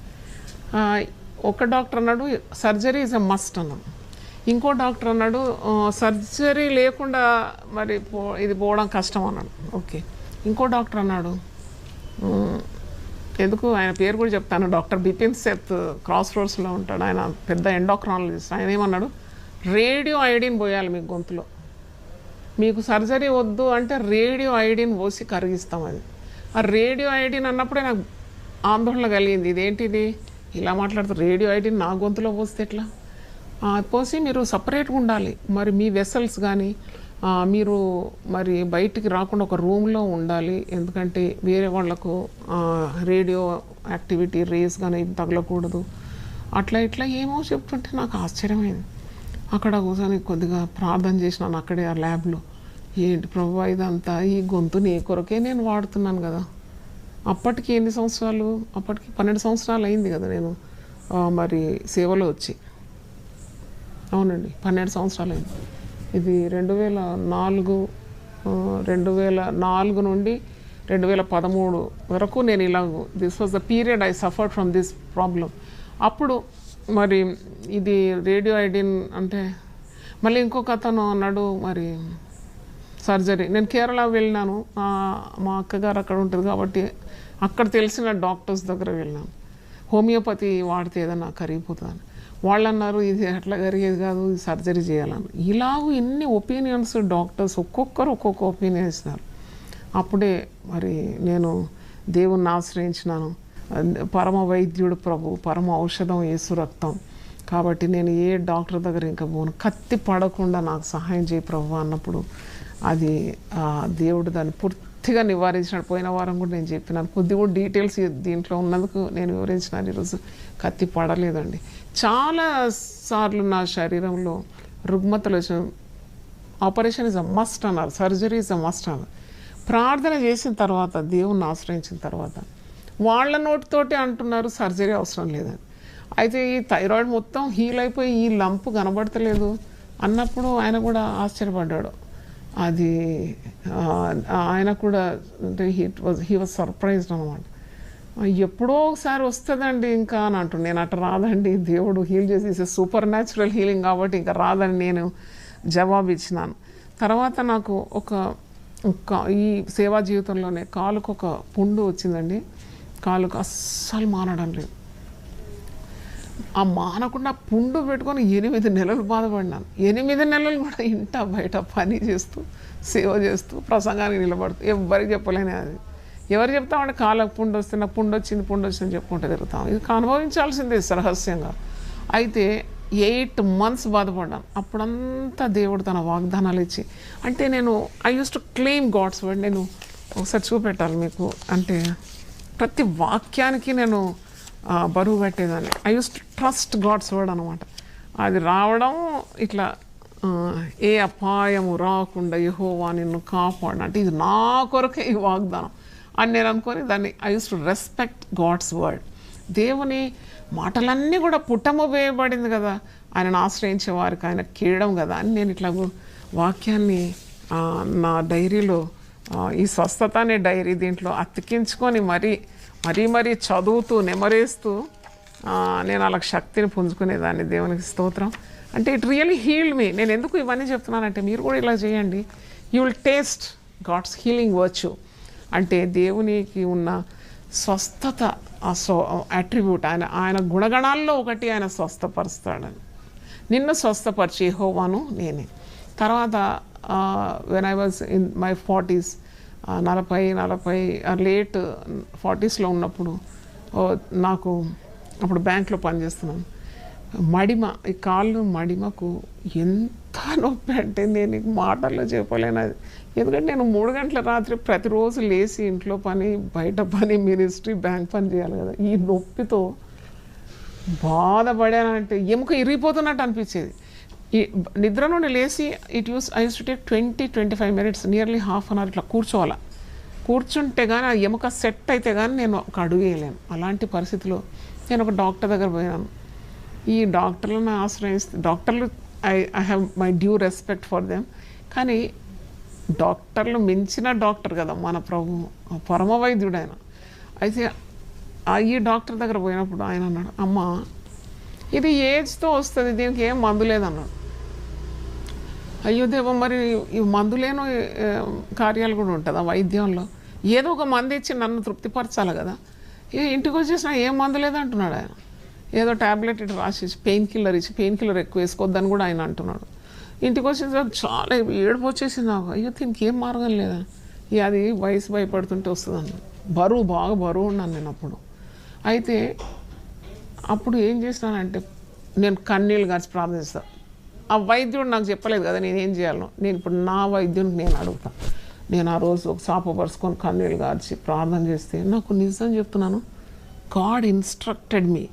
ఒక డాక్టర్ అన్నాడు సర్జరీ ఈజ్ అ మస్ట్ అన్నాడు. ఇంకో డాక్టర్ అన్నాడు సర్జరీ లేకుండా మరి ఇది పోవడం కష్టం అన్నాడు. ఓకే. ఇంకో డాక్టర్ అన్నాడు, ఎందుకు ఆయన పేరు కూడా చెప్తాను, డాక్టర్ బిపిన్ సేత్, క్రాస్ రోడ్స్లో ఉంటాడు, ఆయన పెద్ద ఎండోక్రాలజిస్ట్. ఆయన ఏమన్నాడు, రేడియో ఐడిన్ పోయాలి మీకు గొంతులో, మీకు సర్జరీ వద్దు అంటే రేడియో ఐడిన్ పోసి కరిగిస్తాం. అది ఆ రేడియో ఐడిన్ అన్నప్పుడే నాకు ఆందోళన కలిగింది, ఇదేంటిది ఇలా మాట్లాడుతూ రేడియో ఐడిన్ నా గొంతులో పోస్తే ఎట్లా, పోసి మీరు సపరేట్గా ఉండాలి, మరి మీ వెసల్స్ కానీ మీరు మరి బయటికి రాకుండా ఒక రూమ్లో ఉండాలి, ఎందుకంటే వేరే వాళ్లకు రేడియో యాక్టివిటీ రేస్ కానీ తగలకూడదు, అట్లా ఇట్లా ఏమో చెప్తుంటే నాకు ఆశ్చర్యమైంది. అక్కడ కూర్చొని కొద్దిగా ప్రార్థన చేసినాను అక్కడే ఆ ల్యాబ్లో. ఏంటి ప్రభువా ఇదంతా, ఈ గొంతు నీ కొరకే నేను వాడుతున్నాను కదా. అప్పటికి ఎన్ని సంవత్సరాలు, అప్పటికి 12 సంవత్సరాలు అయింది కదా నేను మరి సేవలో వచ్చి. అవునండి, 12 సంవత్సరాలు అయింది. ఇది 2004 నుండి 2013 వరకు నేను ఇలా, this was the period I suffered from this problem. అప్పుడు మరి ఇది రేడియో ఐడిన్ అంటే, మళ్ళీ ఇంకొక అతను అన్నాడు మరి సర్జరీ. నేను కేరళ వెళ్ళినాను, మా అక్కగారు అక్కడ ఉంటుంది కాబట్టి అక్కడ తెలిసిన డాక్టర్స్ దగ్గర వెళ్ళినాను. హోమియోపతి వాడితే ఏదన్నా కరిగిపోతుందని వాళ్ళు అన్నారు, ఇది అట్లా కరిగేది కాదు, ఇది సర్జరీ చేయాలని. ఇలాగూ ఎన్ని ఒపీనియన్స్, డాక్టర్స్ ఒక్కొక్కరు ఒక్కొక్క ఒపీనియన్ ఇస్తున్నారు. అప్పుడే మరి నేను దేవుణ్ణి ఆశ్రయించినాను. పరమ వైద్యుడు ప్రభు, పరమ ఔషధం యేసు రక్తం. కాబట్టి నేను ఏ డాక్టర్ దగ్గర ఇంకా పోను, కత్తి పడకుండా నాకు సహాయం చేయి ప్రభు అన్నప్పుడు అది దేవుడు దాన్ని పూర్తిగా నివారించినాడు. పోయిన వారం కూడా నేను చెప్పినాను, కొద్దిగా డీటెయిల్స్ దీంట్లో ఉన్నందుకు నేను వివరించినాను. ఈరోజు కత్తి పడలేదండి. చాలా సార్లు నా శరీరంలో రుగ్మతలు వచ్చిన, ఆపరేషన్ ఇస్ అ మస్ట్ అన్నారు, సర్జరీ ఇస్ అ మస్ట్ అన్నారు. ప్రార్థన చేసిన తర్వాత, దేవుణ్ణి ఆశ్రయించిన తర్వాత వాళ్ళ నోటితోటి అంటున్నారు సర్జరీ అవసరం లేదని. అయితే ఈ థైరాయిడ్ మొత్తం హీల్ అయిపోయి ఈ లంపు కనబడతలేదు అన్నప్పుడు ఆయన కూడా ఆశ్చర్యపడ్డాడు. అది ఆయన కూడా అంటే హీ వాజ్ సర్ప్రైజ్డ్ అనమాట. ఎప్పుడో ఒకసారి వస్తుందండి ఇంకా అని అంటు, నేను అట్లా రాదండి, దేవుడు హీల్ చేసి సూపర్ న్యాచురల్ హీలింగ్ కాబట్టి ఇంకా రాదని నేను జవాబు ఇచ్చినాను. తర్వాత నాకు ఈ సేవా జీవితంలోనే కాలుకు ఒక పుండు వచ్చిందండి. కాలుకు అస్సలు మానడం లేదు. ఆ మానకుండా పుండు పెట్టుకొని 8 నెలలు బాధపడినాను. 8 నెలలు కూడా ఇంట బయట పని చేస్తూ, సేవ చేస్తూ, ప్రసంగానికి నిలబడుతూ, ఎవరికి చెప్పలేని. అది ఎవరు చెప్తామంటే కాళ్ళకు పుండు వస్తే, నాకు పుండు వచ్చింది చెప్పుకుంటూ తిరుగుతాం. ఇది అనుభవించాల్సిందే రహస్యంగా. అయితే 8 months బాధపడ్డాను. అప్పుడంతా దేవుడు తన వాగ్దానాలు ఇచ్చి, అంటే నేను I use to claim God's word. నేను ఒకసారి చూపెట్టాలి మీకు, అంటే ప్రతి వాక్యానికి నేను బరువు కట్టేదాన్ని. I use to trust God's word అనమాట. అది రావడం ఇట్లా ఏ అపాయము రాకుండా యెహోవా నిన్ను కాపాడు అంటే ఇది నా కొరకే ఈ వాగ్దానం అని నేను అనుకొని దాన్ని I use to respect God's word. దేవుని మాటలన్నీ కూడా పుట్టము వేయబడింది కదా, ఆయనను ఆశ్రయించే వారికి ఆయన కీయడం కదా అని నేను ఇట్లా వాక్యాన్ని నా డైరీలో ఈ స్వస్థత అనే డైరీ దీంట్లో అతికించుకొని మరీ చదువుతూ నెమరేస్తూ నేను అలా శక్తిని పుంజుకునేదాన్ని. దేవునికి స్తోత్రం. అంటే ఇట్ రియల్లీ హీల్డ్ మీ. నేను ఎందుకు ఇవన్నీ చెప్తున్నానంటే మీరు కూడా ఇలా చేయండి. You will taste God's healing virtue. అంటే దేవునికి ఉన్న స్వస్థత అట్రిబ్యూట్ ఆయన గుణగణాల్లో ఒకటి ఆయన స్వస్థపరుస్తాడని. నిన్ను స్వస్థపరిచి యెహోవాను నేనే. తర్వాత when I was in my 40s 40 late 40sలో ఉన్నప్పుడు నాకు అప్పుడు బ్యాంక్లో పనిచేస్తున్నాను. ఈ కాళ్ళు మడిమకు ఎంత నొప్పి అంటే నేను మాటల్లో చెప్పలేను అది. ఎందుకంటే నేను 3 గంటల రాత్రి ప్రతిరోజు లేచి ఇంట్లో పని, బయట పని, మినిస్ట్రీ, బ్యాంక్ పని చేయాలి కదా. ఈ నొప్పితో బాధపడానంటే ఎముక ఇరిగిపోతున్నట్టు అనిపించేది. ఈ నిద్ర నుండి లేచి I use to take 20-25 minutes, nearly ½ an hour ఇట్లా కూర్చుంటే కానీ ఆ ఎముక సెట్ అయితే కానీ నేను ఒక అడుగు వేయలేను. అలాంటి పరిస్థితిలో నేను ఒక డాక్టర్ దగ్గర పోయాను. ఈ డాక్టర్లను ఆశ్రయిస్తే డాక్టర్లు I have my due respect for them. కానీ డాక్టర్లు మించిన డాక్టర్ కదా మన ప్రభు, పరమ వైద్యుడు ఆయన. అయితే ఈ డాక్టర్ దగ్గర పోయినప్పుడు ఆయన అన్నాడు, అమ్మ ఇది ఏజ్తో వస్తుంది, దీనికి ఏం మందు లేదన్నాడు. అయ్యో దేవ, మరి ఈ మందు లేని కార్యాలు కూడా ఉంటుందా వైద్యంలో? ఏదో ఒక మందు ఇచ్చి నన్ను తృప్తిపరచాలి కదా. ఇంటికి వచ్చేసిన ఏం మందు లేదంటున్నాడు ఆయన. ఏదో ట్యాబ్లెట్ ఇటు రాసేసి పెయిన్ కిల్లర్ ఇచ్చి పెయిన్ కిల్లర్ ఎక్కువ వేసుకోవద్దని కూడా ఆయన అంటున్నాడు. ఇంటికి వచ్చిన తర్వాత చాలా ఏడుపు వచ్చేసింది నాకు. అయ్యో దీనికి ఏం మార్గం లేదా, అది వయసు భయపడుతుంటే వస్తుంది అన్న. బాగా బరువు ఉన్నాను నేను అప్పుడు. అయితే అప్పుడు ఏం చేసినానంటే నేను కన్నీళ్ళు గార్చి ప్రార్థిస్తాను. ఆ వైద్యుడు నాకు చెప్పలేదు కదా నేను ఏం చేయాలో. నేను ఇప్పుడు నా వైద్యునికి నేను అడుగుతాను. నేను ఆ రోజు ఒక చాప పరుచుకొని కన్నీళ్ళు గార్చి ప్రార్థన చేస్తే నాకు నిజం చెప్తున్నాను, గాడ్ ఇన్స్ట్రక్టెడ్ మీ.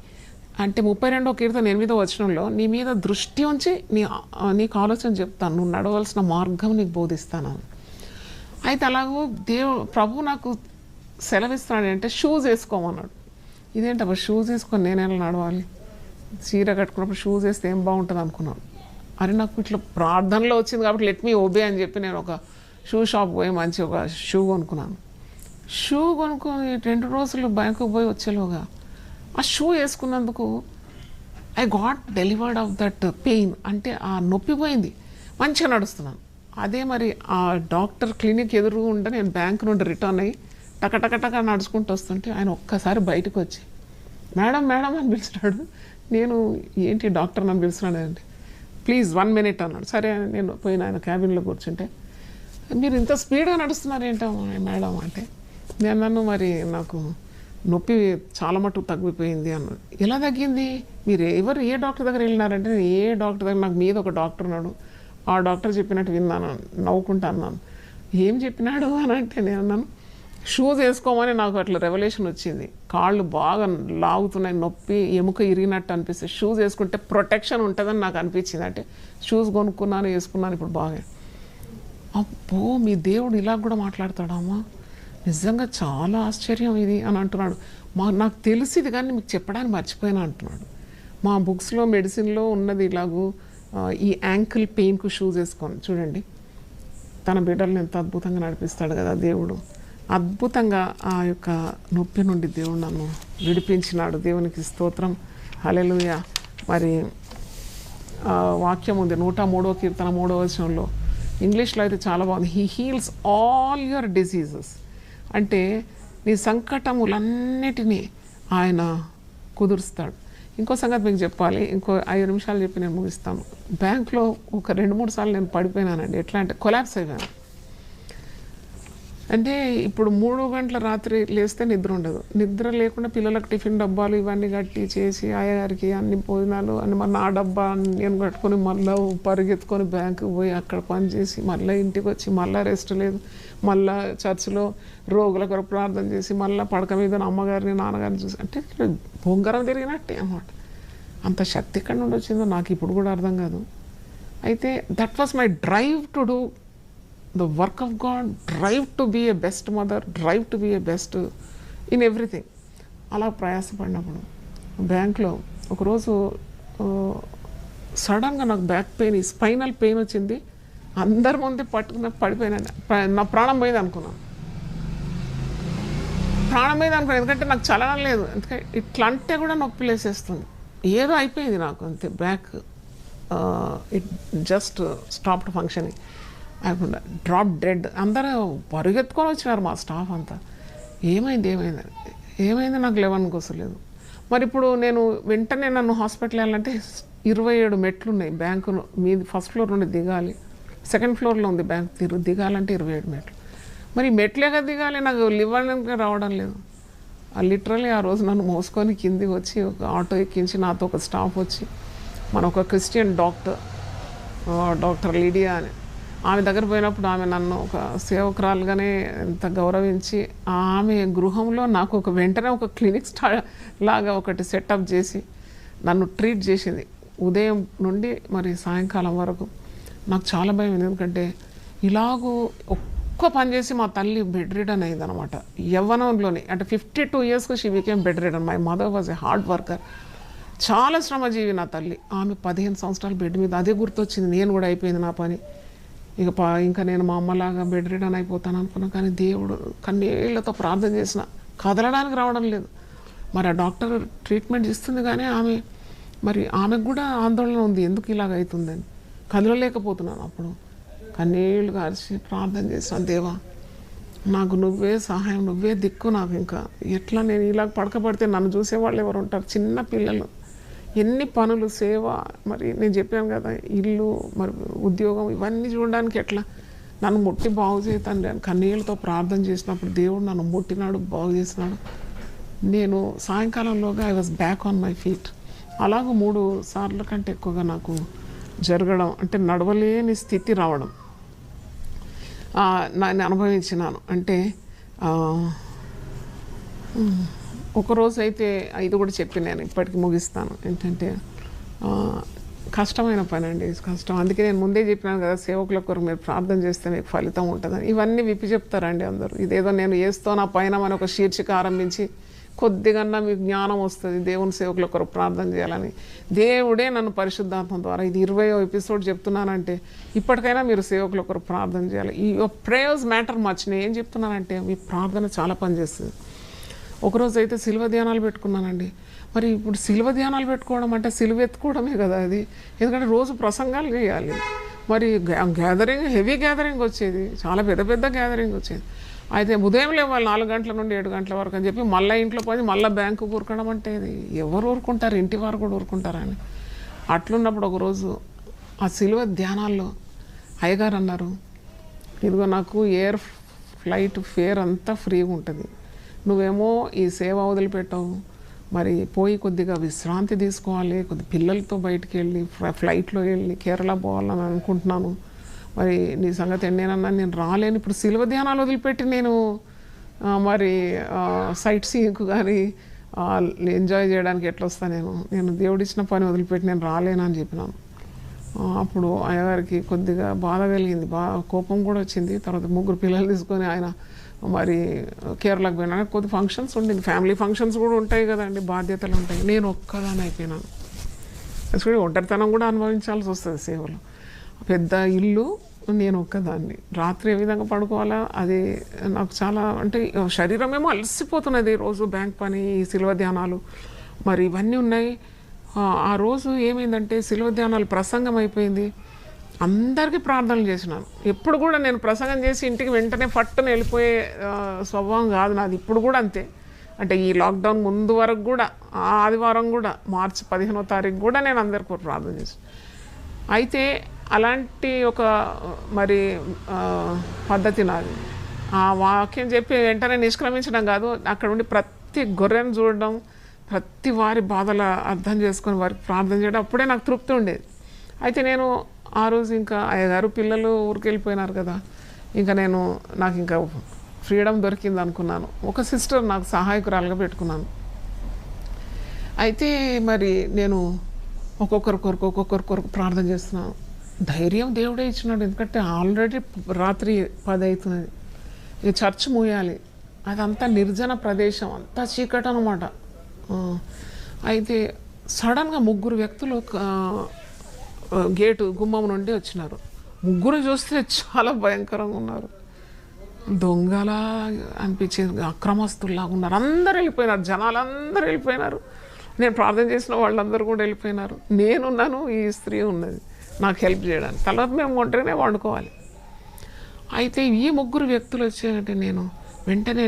అంటే 32వ కీర్తన 8వ వచనంలో నీ మీద దృష్టి ఉంచి నీకు ఆలోచన చెప్తాను, నువ్వు నడవలసిన మార్గం నీకు బోధిస్తాను. అయితే అలాగూ ప్రభు నాకు సెలవిస్తున్నాడు అంటే షూస్ వేసుకోమన్నాడు. ఇదేంటప్పుడు షూస్ వేసుకొని నేను ఎలా నడవాలి? చీర కట్టుకున్నప్పుడు షూస్ వేస్తే ఏం బాగుంటుంది అనుకున్నాను. అరే నాకు ఇట్లా ప్రార్థనలో వచ్చింది కాబట్టి లెట్ మీ ఓబే అని చెప్పి నేను ఒక షూ షాప్ పోయి మంచి ఒక షూ కొనుక్కున్నాను. షూ కొనుక్కొని 2 రోజులు బ్యాంకుకు పోయి వచ్చేలోగా ఆ షూ వేసుకున్నందుకు I got delivered of that pain. అంటే ఆ నొప్పి పోయింది, మంచిగా నడుస్తున్నాను. అదే మరి ఆ డాక్టర్ క్లినిక్ ఎదురుగా ఉంటే నేను బ్యాంక్ నుండి రిటర్న్ అయ్యి టకటకటక నడుచుకుంటూ వస్తుంటే ఆయన ఒక్కసారి బయటకు వచ్చి మేడం మేడం అని పిలిచినాడు. నేను ఏంటి డాక్టర్ నన్ను పిలుస్తున్నాడు అంటే ప్లీజ్ 1 minute అన్నాడు. సరే నేను పోయిన ఆయన క్యాబిన్లో కూర్చుంటే మీరు ఇంత స్పీడ్గా నడుస్తున్నారు ఏంటో మేడం అంటే నన్ను మరి నాకు నొప్పి చాలా మటుకు తగ్గిపోయింది అన్నాడు. ఎలా తగ్గింది? మీరు ఏ డాక్టర్ దగ్గర వెళ్ళినారంటే నేను ఏ డాక్టర్ దగ్గర, నాకు మీద ఒక డాక్టర్ ఉన్నాడు, ఆ డాక్టర్ చెప్పినట్టు విన్నాను, నవ్వుకుంటా అన్నాను. ఏం చెప్పినాడు అని అంటే నేను అన్నాను షూస్ వేసుకోమని. నాకు అట్లా రెవల్యూషన్ వచ్చింది. కాళ్ళు బాగా లాగుతున్నాయి, నొప్పి, ఎముక ఇరిగినట్టు అనిపిస్తుంది. షూస్ వేసుకుంటే ప్రొటెక్షన్ ఉంటుందని నాకు అనిపించింది. అంటే షూస్ కొనుక్కున్నాను, వేసుకున్నాను, ఇప్పుడు బాగా. అబ్బో మీ దేవుడు ఇలా కూడా మాట్లాడతాడమ్మా, నిజంగా చాలా ఆశ్చర్యం ఇది అని అంటున్నాడు. నాకు తెలిసింది కానీ మీకు చెప్పడానికి మర్చిపోయినా అంటున్నాడు. మా బుక్స్లో మెడిసిన్లో ఉన్నది ఇలాగూ ఈ యాంకిల్ పెయిన్కు షూస్ వేసుకోండి. చూడండి తన బిడ్డలను ఎంత అద్భుతంగా నడిపిస్తాడు కదా దేవుడు. అద్భుతంగా ఆ యొక్క నొప్పి నుండి దేవుడు నన్ను విడిపించినాడు. దేవునికి స్తోత్రం, హల్లెలూయా. మరి వాక్యం ఉంది 103వ కీర్తన 3వ వచనంలో. ఇంగ్లీష్లో అయితే చాలా బాగుంది. He heels all your diseases. అంటే నీ సంకటములన్నిటినీ ఆయన కుదురుస్తాడు. ఇంకో సంగతి మీకు చెప్పాలి, ఇంకో 5 నిమిషాలు చెప్పి నేను ముగిస్తాను. బ్యాంక్లో ఒక 2-3 సార్లు నేను పడిపోయినానండి. ఎట్లా అంటే కొలాప్స్ అయిపోయాను. అంటే ఇప్పుడు 3 గంటల రాత్రి లేస్తే నిద్ర ఉండదు. నిద్ర లేకుండా పిల్లలకు టిఫిన్ డబ్బాలు ఇవన్నీ కట్టి చేసి ఆయగారికి అన్ని భోజనాలు అని మన ఆ డబ్బా నేను కట్టుకొని మళ్ళీ పరిగెత్తుకొని బ్యాంకుకి పోయి అక్కడ పని చేసి మళ్ళీ ఇంటికి వచ్చి మళ్ళీ రెస్ట్ లేదు, మళ్ళీ చర్చిలో రోగుల కొరకు ప్రార్థన చేసి మళ్ళీ పడక మీద అమ్మగారిని నాన్నగారిని చూసి అంటే బొంగరం తిరిగినట్టే అన్నమాట. అంత శక్తి ఎక్కడి నుండి వచ్చిందో నాకు ఇప్పుడు కూడా అర్థం కాదు. అయితే that was my drive to do the work of God, drive to be a best mother, drive to be a best in everything. అలా ప్రయాసపడినప్పుడు బ్యాంక్లో ఒకరోజు సడన్గా నాకు బ్యాక్ పెయిన్, స్పైనల్ పెయిన్ వచ్చింది. అందరి ముందే పట్టుకున్న పడిపోయినాను. నా ప్రాణం పోయింది అనుకున్నాను. ఎందుకంటే నాకు చలనం లేదు. ఎందుకంటే ఇట్లా అంటే కూడా నొప్పి లేసేస్తుంది. ఏదో అయిపోయింది నాకు అంతే. Back it just stopped functioning. అయిపోయింది, డ్రాప్ డెడ్. అందరూ పరిగెత్తుకొని వచ్చినారు మా స్టాఫ్ అంతా. ఏమైంది నాకు 11కి వస్తలేదు. మరి ఇప్పుడు నేను వెంటనే నన్ను హాస్పిటల్ వెళ్ళాలంటే 27 మెట్లు ఉన్నాయి బ్యాంకు మీది. ఫస్ట్ ఫ్లోర్ నుండి దిగాలి, సెకండ్ ఫ్లోర్లో ఉంది బ్యాంక్. దిగాలంటే 27 మెట్లు. మరి మెట్లేగా దిగాలి, నాకు లివ్వడానికి రావడం లేదు. లిటరల్లీ ఆ రోజు నన్ను మోసుకొని కిందికి వచ్చి ఒక ఆటో ఎక్కించి నాతో ఒక స్టాఫ్ వచ్చి మన ఒక క్రిస్టియన్ డాక్టర్ లీడియా అని ఆమె దగ్గర పోయినప్పుడు ఆమె నన్ను ఒక సేవకురాలుగానే ఎంత గౌరవించి ఆమె గృహంలో నాకు వెంటనే ఒక క్లినిక్ లాగా ఒకటి సెటప్ చేసి నన్ను ట్రీట్ చేసింది. ఉదయం నుండి మరి సాయంకాలం వరకు నాకు చాలా భయం. ఎందుకంటే ఇలాగూ ఒక్క పని చేసి మా తల్లి బెడ్ రిడన్ అయింది అనమాట. యవ్వనంలోనే అంటే 52 ఇయర్స్కి she became bed ridden. My mother was a hard worker, చాలా శ్రమజీవి నా తల్లి. ఆమె 15 సంవత్సరాలు బెడ్ మీద. అదే గుర్తొచ్చింది, నేను కూడా అయిపోయింది నా పని. ఇంకా నేను మా అమ్మలాగా బెడ్ రిడన్ అయిపోతాను అనుకున్నాను. కానీ దేవుడు కన్నీళ్లతో ప్రార్థన చేసిన కదలడానికి రావడం లేదు. మరి ఆ డాక్టర్ ట్రీట్మెంట్ ఇస్తుంది కానీ ఆమెకు కూడా ఆందోళన ఉంది, ఎందుకు ఇలాగ అవుతుందని. కదలలేకపోతున్నాను. అప్పుడు కన్నీళ్లు గార్చి ప్రార్థన చేశాను, దేవా నాకు నువ్వే సహాయం, నువ్వే దిక్కు. నాకు ఇంకా ఎట్లా నేను ఇలాగ పడకపడితే నన్ను చూసేవాళ్ళు ఎవరు ఉంటారు? చిన్న పిల్లలు, ఎన్ని పనులు, సేవ, మరి నేను చెప్పాను కదా ఇల్లు, మరి ఉద్యోగం, ఇవన్నీ చూడడానికి ఎట్లా నన్ను ముట్టి బాగు చేస్తాను అని కన్నీళ్ళతో ప్రార్థన చేసినప్పుడు దేవుడు నన్ను ముట్టినాడు, బాగు చేసినాడు. నేను సాయంకాలంలోగా I was back on my feet. అలాగ 3 సార్ల కంటే ఎక్కువగా నాకు జరగడం, అంటే నడవలేని స్థితి రావడం నేను అనుభవించినాను. అంటే ఒకరోజు అయితే ఇది కూడా చెప్పి నేను ఇప్పటికి ముగిస్తాను. ఏంటంటే కష్టమైన పని అండి, కష్టం. అందుకే నేను ముందే చెప్పినాను కదా, సేవకుల కొరకు మీరు ప్రార్థన చేస్తే మీకు ఫలితం ఉంటుందని. ఇవన్నీ విప్పి చెప్తారండి అందరూ. ఇదేదో నేను చేస్తూ నా పైన మన ఒక శీర్షిక ఆరంభించి కొద్దిగా మీకు జ్ఞానం వస్తుంది దేవుని సేవకుల కొరకు ప్రార్థన చేయాలని. దేవుడే నన్ను పరిశుద్ధాత్మ ద్వారా ఇది 20వ ఎపిసోడ్ చెప్తున్నానంటే ఇప్పటికైనా మీరు సేవకుల కొరకు ప్రార్థన చేయాలి. ఈ ప్రేయర్స్ మ్యాటర్ మచ్. నేను ఏం చెప్తున్నానంటే మీ ప్రార్థన చాలా పనిచేస్తుంది. ఒకరోజు అయితే సిలువ ధ్యానాలు పెట్టుకున్నానండి. మరి ఇప్పుడు సిలువ ధ్యానాలు పెట్టుకోవడం అంటే సిలువ ఎత్తుకోవడమే కదా అది. ఎందుకంటే రోజు ప్రసంగాలు చేయాలి. మరి గ్యాదరింగ్, హెవీ గ్యాదరింగ్ వచ్చేది, చాలా పెద్ద గ్యాదరింగ్ వచ్చేది. అయితే ఉదయం లేవాలి 4 గంటల నుండి 7 గంటల వరకు అని చెప్పి మళ్ళీ ఇంట్లో పోయి మళ్ళీ బ్యాంకు ఊరుకోవడం అంటే ఇది ఎవరు ఊరుకుంటారు? ఇంటి వారు కూడా ఊరుకుంటారని. అట్లున్నప్పుడు ఒకరోజు ఆ సిలువ ధ్యానాల్లో అయ్యగారు అన్నారు, ఇదిగో నాకు ఎయిర్ ఫ్లైట్ ఫేర్ అంతా ఫ్రీగా ఉంటుంది, నువ్వేమో ఈ సేవ వదిలిపెట్టావు, మరి పోయి కొద్దిగా విశ్రాంతి తీసుకోవాలి, కొద్ది పిల్లలతో బయటికి వెళ్ళి ఫ్లైట్లో వెళ్ళి కేరళ పోవాలని అనుకుంటున్నాను, మరి నీ సంగతి ఎన్నేనన్నా నేను రాలేను. ఇప్పుడు సిలువ ధ్యానాలు వదిలిపెట్టి నేను మరి సైట్ సీయింగ్కు కానీ ఎంజాయ్ చేయడానికి ఎట్లా వస్తాను? నేను దేవుడిచ్చిన పని వదిలిపెట్టి నేను రాలేను అని చెప్పినాను. అప్పుడు అయ్యగారికి కొద్దిగా బాధ కలిగింది, కోపం కూడా వచ్చింది. తర్వాత 3 పిల్లలు తీసుకొని ఆయన మరి కేరళకు పోయినా. కొద్ది ఫంక్షన్స్ ఉండింది, ఫ్యామిలీ ఫంక్షన్స్ కూడా ఉంటాయి కదండి, బాధ్యతలు ఉంటాయి. నేను ఒక్కదాని అయిపోయినాను. యాక్చువల్లీ ఒంటరితనం కూడా అనుభవించాల్సి వస్తుంది సేవలో. పెద్ద ఇల్లు, నేను ఒక్కదాన్ని. రాత్రి ఏ విధంగా పడుకోవాలా అది నాకు చాలా, అంటే శరీరం ఏమో అలసిపోతున్నది. రోజు బ్యాంక్ పని, సిలువ ధ్యానాలు, మరి ఇవన్నీ ఉన్నాయి. ఆ రోజు ఏమైందంటే సిలువ ధ్యానాలు ప్రసంగం అయిపోయింది. అందరికీ ప్రార్థనలు చేసినాను. ఎప్పుడు కూడా నేను ప్రసంగం చేసి ఇంటికి వెంటనే ఫట్టున వెళ్ళిపోయే స్వభావం కాదు నాది. ఇప్పుడు కూడా అంతే. అంటే ఈ లాక్డౌన్ ముందు వరకు కూడా, ఆదివారం కూడా, మార్చి 15వ తారీఖు కూడా నేను అందరికీ ప్రార్థన చేశాను. అయితే అలాంటి ఒక మరి పద్ధతి నాది. ఆ వాక్యం చెప్పి వెంటనే నిష్క్రమించడం కాదు, అక్కడ ఉండి ప్రతి గొర్రెను చూడడం, ప్రతి వారి బాధలు అర్థం చేసుకొని వారికి ప్రార్థన చేయడం, అప్పుడే నాకు తృప్తి ఉండేది. అయితే నేను ఆ రోజు ఇంకా అయ్యగారు పిల్లలు ఊరికి వెళ్ళిపోయినారు కదా, ఇంకా నాకు ఇంకా ఫ్రీడమ్ దొరికింది అనుకున్నాను. ఒక సిస్టర్ నాకు సహాయకురాలుగా పెట్టుకున్నాను. అయితే మరి నేను ఒక్కొక్కరి కొరకు ప్రార్థన చేస్తున్నాను. ధైర్యం దేవుడే ఇచ్చినాడు. ఎందుకంటే ఆల్రెడీ రాత్రి 10 అవుతున్నది. ఇక చర్చ్ మూయాలి. అదంతా నిర్జన ప్రదేశం, అంతా చీకటి అనమాట. అయితే సడన్గా 3 వ్యక్తులు గేటు గుమ్మం నుండి వచ్చినారు. 3 చూస్తే చాలా భయంకరంగా ఉన్నారు. దొంగలా అనిపించేది, అక్రమస్తుల్లాగా ఉన్నారు. అందరూ వెళ్ళిపోయినారు, జనాలందరూ వెళ్ళిపోయినారు. నేను ప్రార్థన చేసిన వాళ్ళందరూ కూడా వెళ్ళిపోయినారు. నేనున్నాను, ఈ స్త్రీ ఉన్నది నాకు హెల్ప్ చేయడానికి. తర్వాత మేము ఒంటరినే వండుకోవాలి. అయితే ఈ 3 వ్యక్తులు వచ్చాయంటే వెంటనే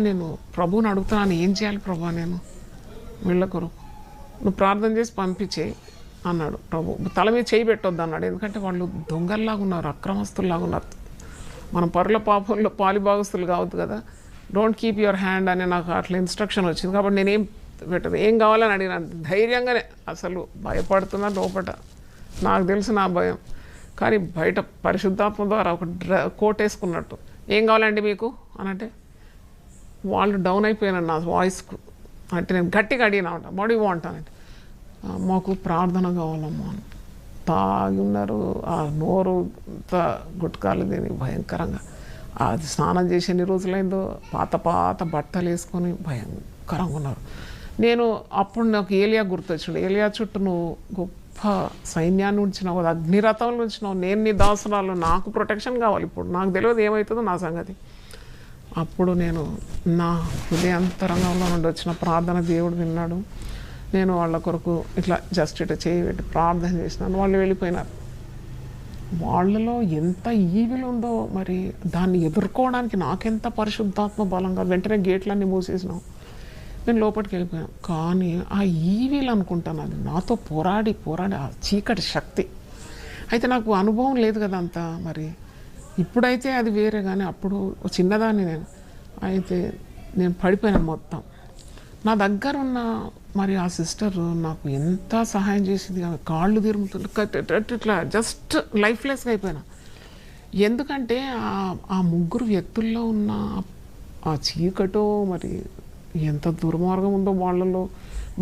ప్రభువుని అడుగుతున్నాను, ఏం చేయాలి ప్రభా, నేను వీళ్ళ కొరకు నువ్వు ప్రార్థన చేసి పంపించేయి అన్నాడు. ప్రభు తల మీద చేయి పెట్టొద్దు అన్నాడు. ఎందుకంటే వాళ్ళు దొంగల్లాగా ఉన్నారు, అక్రమస్తుల్లాగా ఉన్నారు. మనం పరుల పాపంలో పాలిభాగస్తులు కావద్దు కదా. డోంట్ కీప్ యువర్ హ్యాండ్ అని నాకు అట్లా ఇన్స్ట్రక్షన్ వచ్చింది. కాబట్టి నేనేం పెట్టదు, ఏం కావాలని అడిగినాను ధైర్యంగానే. అసలు భయపడుతున్నా లోపట, నాకు తెలుసు నా భయం. కానీ బయట పరిశుద్ధాత్మ ద్వారా ఒక కోట్ వేసుకున్నట్టు, ఏం కావాలండి మీకు అని అంటే వాళ్ళు డౌన్ అయిపోయినారు నా వాయిస్కు. అంటే నేను గట్టిగా అడిగినా ఉంటా, వాట్ యు వాంట్ అంటే, మాకు ప్రార్థన కావాలమ్మా అని. తాగి ఉన్నారు, ఆ నోరు గుట్కాలు దీని భయంకరంగా. అది స్నానం చేసి ఎన్ని రోజులైందో, పాత బట్టలు వేసుకొని భయంకరంగా ఉన్నారు. అప్పుడు నాకు ఏలియా గుర్తొచ్చిండు. ఏలియా చుట్టూ నువ్వు గొప్ప సైన్యాన్ని ఉంచినావు, అగ్నిరథంలో ఉంచినావు, నేను నీ దాసురాలు, నాకు ప్రొటెక్షన్ కావాలి. ఇప్పుడు నాకు తెలియదు ఏమవుతుందో నా సంగతి. అప్పుడు నా హృదయాంతరంగంలో నుండి వచ్చిన ప్రార్థన దేవుడు విన్నాడు. నేను వాళ్ళ కొరకు ఇట్లా జస్ట్ ఇట్లా చేయబెట్టి ప్రార్థన చేసినాను. వాళ్ళు వెళ్ళిపోయినారు. వాళ్ళలో ఎంత ఈవిల్ ఉందో మరి, దాన్ని ఎదుర్కోవడానికి నాకెంత పరిశుద్ధాత్మ బలంగా. వెంటనే గేట్లన్నీ మూసేసినాం, నేను లోపలికి వెళ్ళిపోయాను. కానీ ఆ ఈవిల్ అనుకుంటాను, అది నాతో పోరాడి ఆ చీకటి శక్తి. అయితే నాకు అనుభవం లేదు కదా అంతా. మరి ఇప్పుడైతే అది వేరే, కానీ అప్పుడు చిన్నదాన్ని అయితే నేను పడిపోయాను మొత్తం. నా దగ్గర ఉన్న మరి ఆ సిస్టర్ నాకు ఎంత సహాయం చేసింది. కాళ్ళు తిరుగుతుంటే ఇట్లా జస్ట్ లైఫ్లెస్గా అయిపోయినా. ఎందుకంటే ఆ 3 వ్యక్తుల్లో ఉన్న ఆ చీకటో మరి ఎంత దుర్మార్గం ఉందో వాళ్ళలో.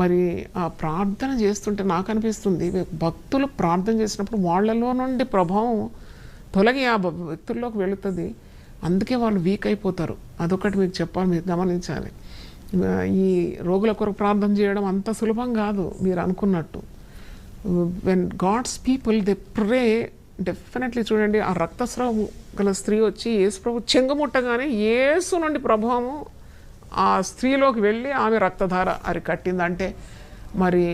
మరి ఆ ప్రార్థన చేస్తుంటే నాకు అనిపిస్తుంది, భక్తులు ప్రార్థన చేసినప్పుడు వాళ్ళలో నుండి ప్రభావం తొలగి ఆ వ్యక్తుల్లోకి వెళుతుంది. అందుకే వాళ్ళు వీక్ అయిపోతారు. అదొకటి మీకు చెప్పాలి, మీరు గమనించాలి. ఈ రోగుల కొరకు ప్రార్థన చేయడం అంత సులభం కాదు మీరు అనుకున్నట్టు. When God's people they pray, definitely చూడండి, ఆ రక్తస్రావం గల స్త్రీ వచ్చి యేసు ప్రభు చెంగుముట్టగానే యేసు నుండి ప్రభావము ఆ స్త్రీలోకి వెళ్ళి ఆమె రక్తధార అరికట్టిందంటే మరి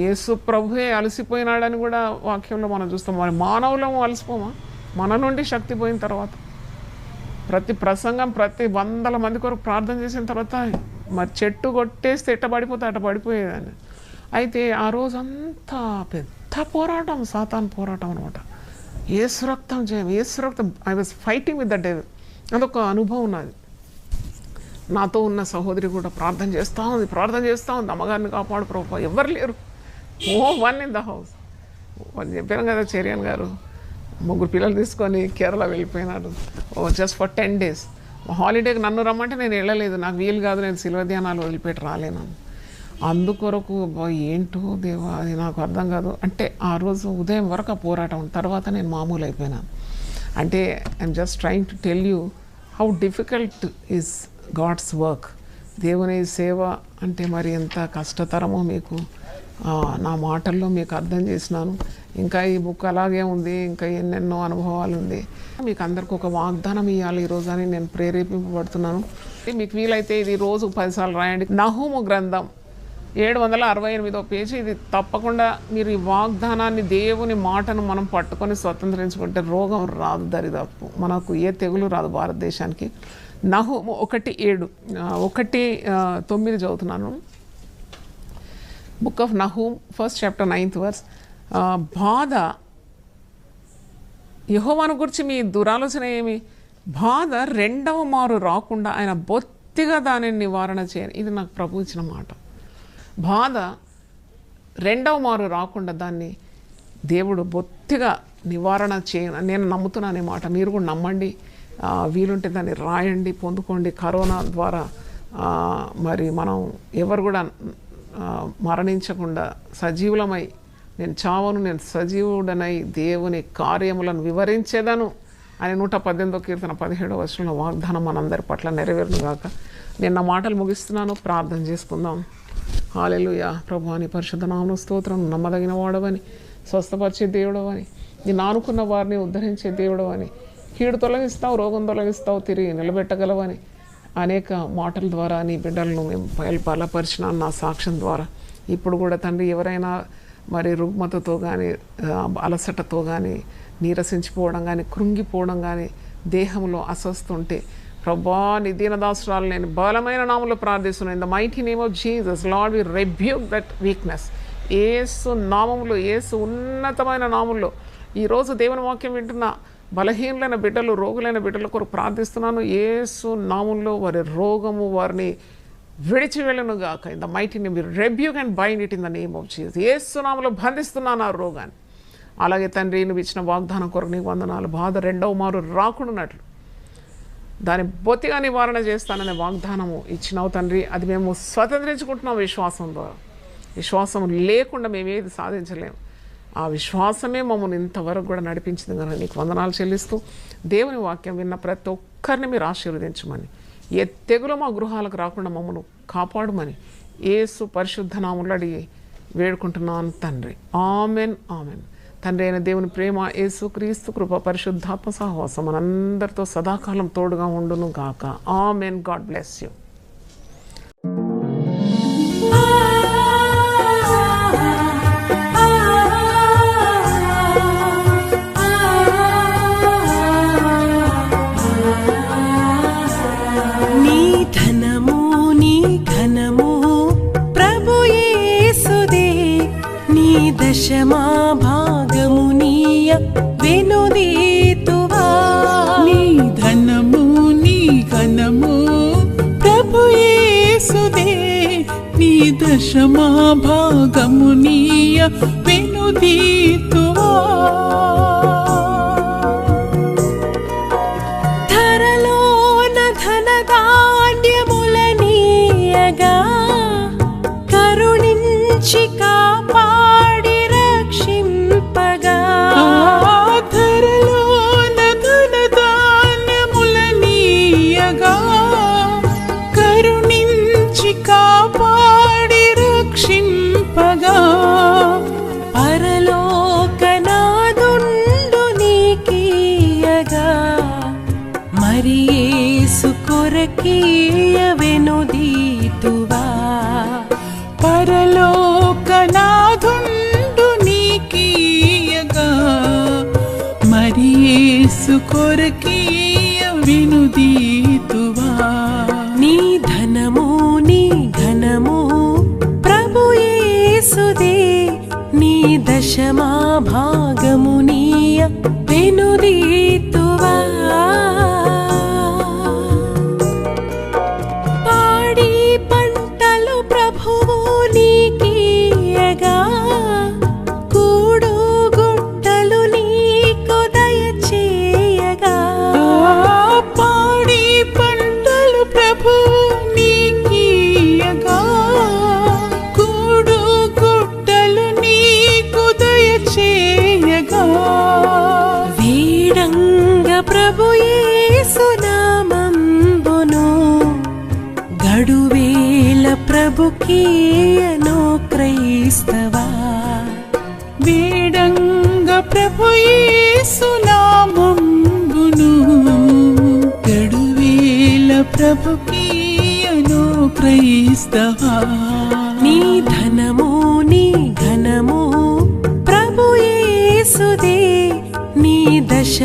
యేసు ప్రభువే అలసిపోయినాడని కూడా వాక్యంలో మనం చూస్తాం. మరి మానవులము అలసిపోమా? మన నుండి శక్తి పోయిన తర్వాత ప్రతి ప్రసంగం, ప్రతి 100 మంది కొరకు ప్రార్థన చేసిన తర్వాత మరి చెట్టు కొట్టేస్తే ఎట్ట పడిపోతే అట్ట పడిపోయేదాన్ని. అయితే ఆ రోజంతా పెద్ద పోరాటం, సాతాను పోరాటం అనమాట. యేసు రక్తం I was fighting with the devil. అదొక అనుభవం ఉన్నది. నాతో ఉన్న సహోదరి కూడా ప్రార్థన చేస్తూ ఉంది, అమ్మగారిని కాపాడు ప్రభు. ఎవరు లేరు, వన్ ఇన్ ద హౌస్. వాళ్ళు చెప్పాను కదా, చెరియన్ గారు 3 పిల్లలు తీసుకొని కేరళ వెళ్ళిపోయినాడు జస్ట్ ఫర్ 10 days. హాలిడేకి నన్ను రమ్మంటే నేను వెళ్ళలేదు, నాకు వీలు కాదు, నేను శిల్వ ధ్యానాలు వదిలిపెట్టి రాలేను. అందుకొరకు ఏంటో దేవా, అది నాకు అర్థం కాదు. అంటే ఆ రోజు ఉదయం వరకు ఆ పోరాటం, తర్వాత నేను మామూలు అయిపోయినాను. అంటే I'm just trying to tell you how difficult is God's work. దేవుని సేవ అంటే మరి ఎంత కష్టతరమో మీకు నా మాటల్లో మీకు అర్థం చేసినాను. ఇంకా ఈ బుక్ అలాగే ఉంది, ఇంకా ఎన్నెన్నో అనుభవాలు ఉంది. మీకు అందరికి ఒక వాగ్దానం ఇవ్వాలి ఈరోజు అని నేను ప్రేరేపింపబడుతున్నాను. మీకు వీలైతే ఇది రోజు 10 సార్లు రాయండి. నహూము గ్రంథం 768వ పేజీ. ఇది తప్పకుండా మీరు ఈ వాగ్దానాన్ని, దేవుని మాటను మనం పట్టుకొని స్వతంత్రించుకుంటే రోగం రాదు, దరిదాపు మనకు ఏ తెగులు రాదు భారతదేశానికి. నహూము 1:7, 1:9 చదువుతున్నాను. Book of Nahum, 1st chapter 9th verse. బాధ, యెహోవాను గురించి మీ దురాలోచన ఏమి? బాధ 2వ మారు రాకుండా ఆయన బొత్తిగా దానిని నివారణ చేయని. ఇది నాకు ప్రభు ఇచ్చిన మాట. బాధ 2వ మారు రాకుండా దాన్ని దేవుడు బొత్తిగా నివారణ నేను నమ్ముతున్నాను మాట, మీరు కూడా నమ్మండి. వీలుంటే దాన్ని రాయండి, పొందుకోండి. కరోనా ద్వారా మరి మనం ఎవరు కూడా మరణించకుండా సజీవులమై, నేను చావను నేను సజీవుడనై దేవుని కార్యములను వివరించేదను అని 118వ కీర్తన 17వ వచనంలో వాగ్దానం మనందరి పట్ల నెరవేరును గాక. నేను నా మాటలు ముగిస్తున్నాను, ప్రార్థన చేసుకుందాం. హల్లెలూయా. ప్రభువా నీ పరిశుద్ధ నామమున స్తోత్రం. నమ్మదగిన వాడవని, స్వస్థపరిచే దేవుడవని, నేను ఆనుకున్న వారిని ఉద్ధరించే దేవుడవని, కీడు తొలగిస్తావు, రోగం తొలగిస్తావు, తిరిగి నిలబెట్టగలవని అనేక మాటల ద్వారా నీ బిడ్డలను మేము బలపరిచిన నా సాక్ష్యం ద్వారా ఇప్పుడు కూడా తండ్రి ఎవరైనా మరి రుగ్మతతో కానీ అలసటతో కానీ నీరసించిపోవడం కానీ కృంగిపోవడం కానీ దేహంలో అస్వస్థ ఉంటే ప్రభా నీ దీనదాసురాలు నేను బలమైన నామంలో ప్రార్థిస్తున్నాను. In the mighty name of Jesus Lord we rebuke that weakness. యేసు నామములో, యేసు ఉన్నతమైన నామంలో ఈరోజు దేవుని వాక్యం వింటున్న బలహీనులైన బిడ్డలు, రోగులైన బిడ్డల కొరకు ప్రార్థిస్తున్నాను. యేసు నామంలో వారి రోగము వారిని విడిచి వెళ్ళను గాక. In the mighty name we rebuke and bind it in the name of Jesus. యేసు నామంలో బంధిస్తున్నాను ఆ రోగాన్ని. అలాగే తండ్రి నువ్వు ఇచ్చిన వాగ్దానం కొరకు నీకు వందనాలు. బాధ రెండవ మారు రాకుండానట్లు దాన్ని బొత్తిగా నివారణ చేస్తాననే వాగ్దానము ఇచ్చినావు తండ్రి. అది మేము స్వతంత్రించుకుంటున్నాం విశ్వాసం ద్వారా. విశ్వాసం లేకుండా మేము ఏది సాధించలేము. ఆ విశ్వాసమే మమ్మల్ని ఇంతవరకు కూడా నడిపించింది కనుక నీకు వందనాలు చెల్లిస్తూ దేవుని వాక్యం విన్న ప్రతి ఒక్కరిని మీరు ఆశీర్వదించమని, ఏ తెగులు మా గృహాలకు రాకుండా మమ్మల్ని కాపాడమని యేసు పరిశుద్ధ నామములో అడిగి వేడుకుంటున్నాను తండ్రి. Amen amen. తండ్రి అయిన దేవుని ప్రేమ, యేసు క్రీస్తు కృప, పరిశుద్ధాత్మ సహవాసం మనందరితో సదాకాలం తోడుగా ఉండును గాక. ఆమెన్. God bless you. దశమా భాగము నీయ వెనుదీతువా. నీ ధనము నీ ఘనము ప్రభు యేసుదే. నీ దశమా భాగము నీయ వెనుదీతువా. ధరలోన ధనధాన్యముల నీయగా కరుణించి కాపాడి రక్షింపగా. ధరలోన ధనధాన్యముల నీయగా కరుణించి కాపాడి రక్షింపగా. పరలోకనాదుండు నీకీయగా మరి యేసు కొరకీయ వెనుదీతువా. పరలోకనాథుండు నీకీయగా మరి యేసు కొరకీయ వెనుదీతువా. నీ ధనము నీ ఘనము ప్రభు యేసుదే. నీ దశమా భాగము నీయ వెనుదీతువా. పాడి పంటలు ప్రభువు నీకీయగా కూడు గుట్టలు నీకు దయచేయగా. పాడి పంటలు ప్రభు నీకీయగా కూడు గుట్టలు నీకు దయచేయగా. వీడంగ ప్రభు యేసు నామంబును గడువేల ప్రభుకీయను క్రైస్తవా. వేడంగ ప్రభు యేసు నామంబును గడువేల ప్రభుకీయను క్రైస్తవా. నీ ధనము నీ ఘనము ప్రభు యేసుదే. నీ దశ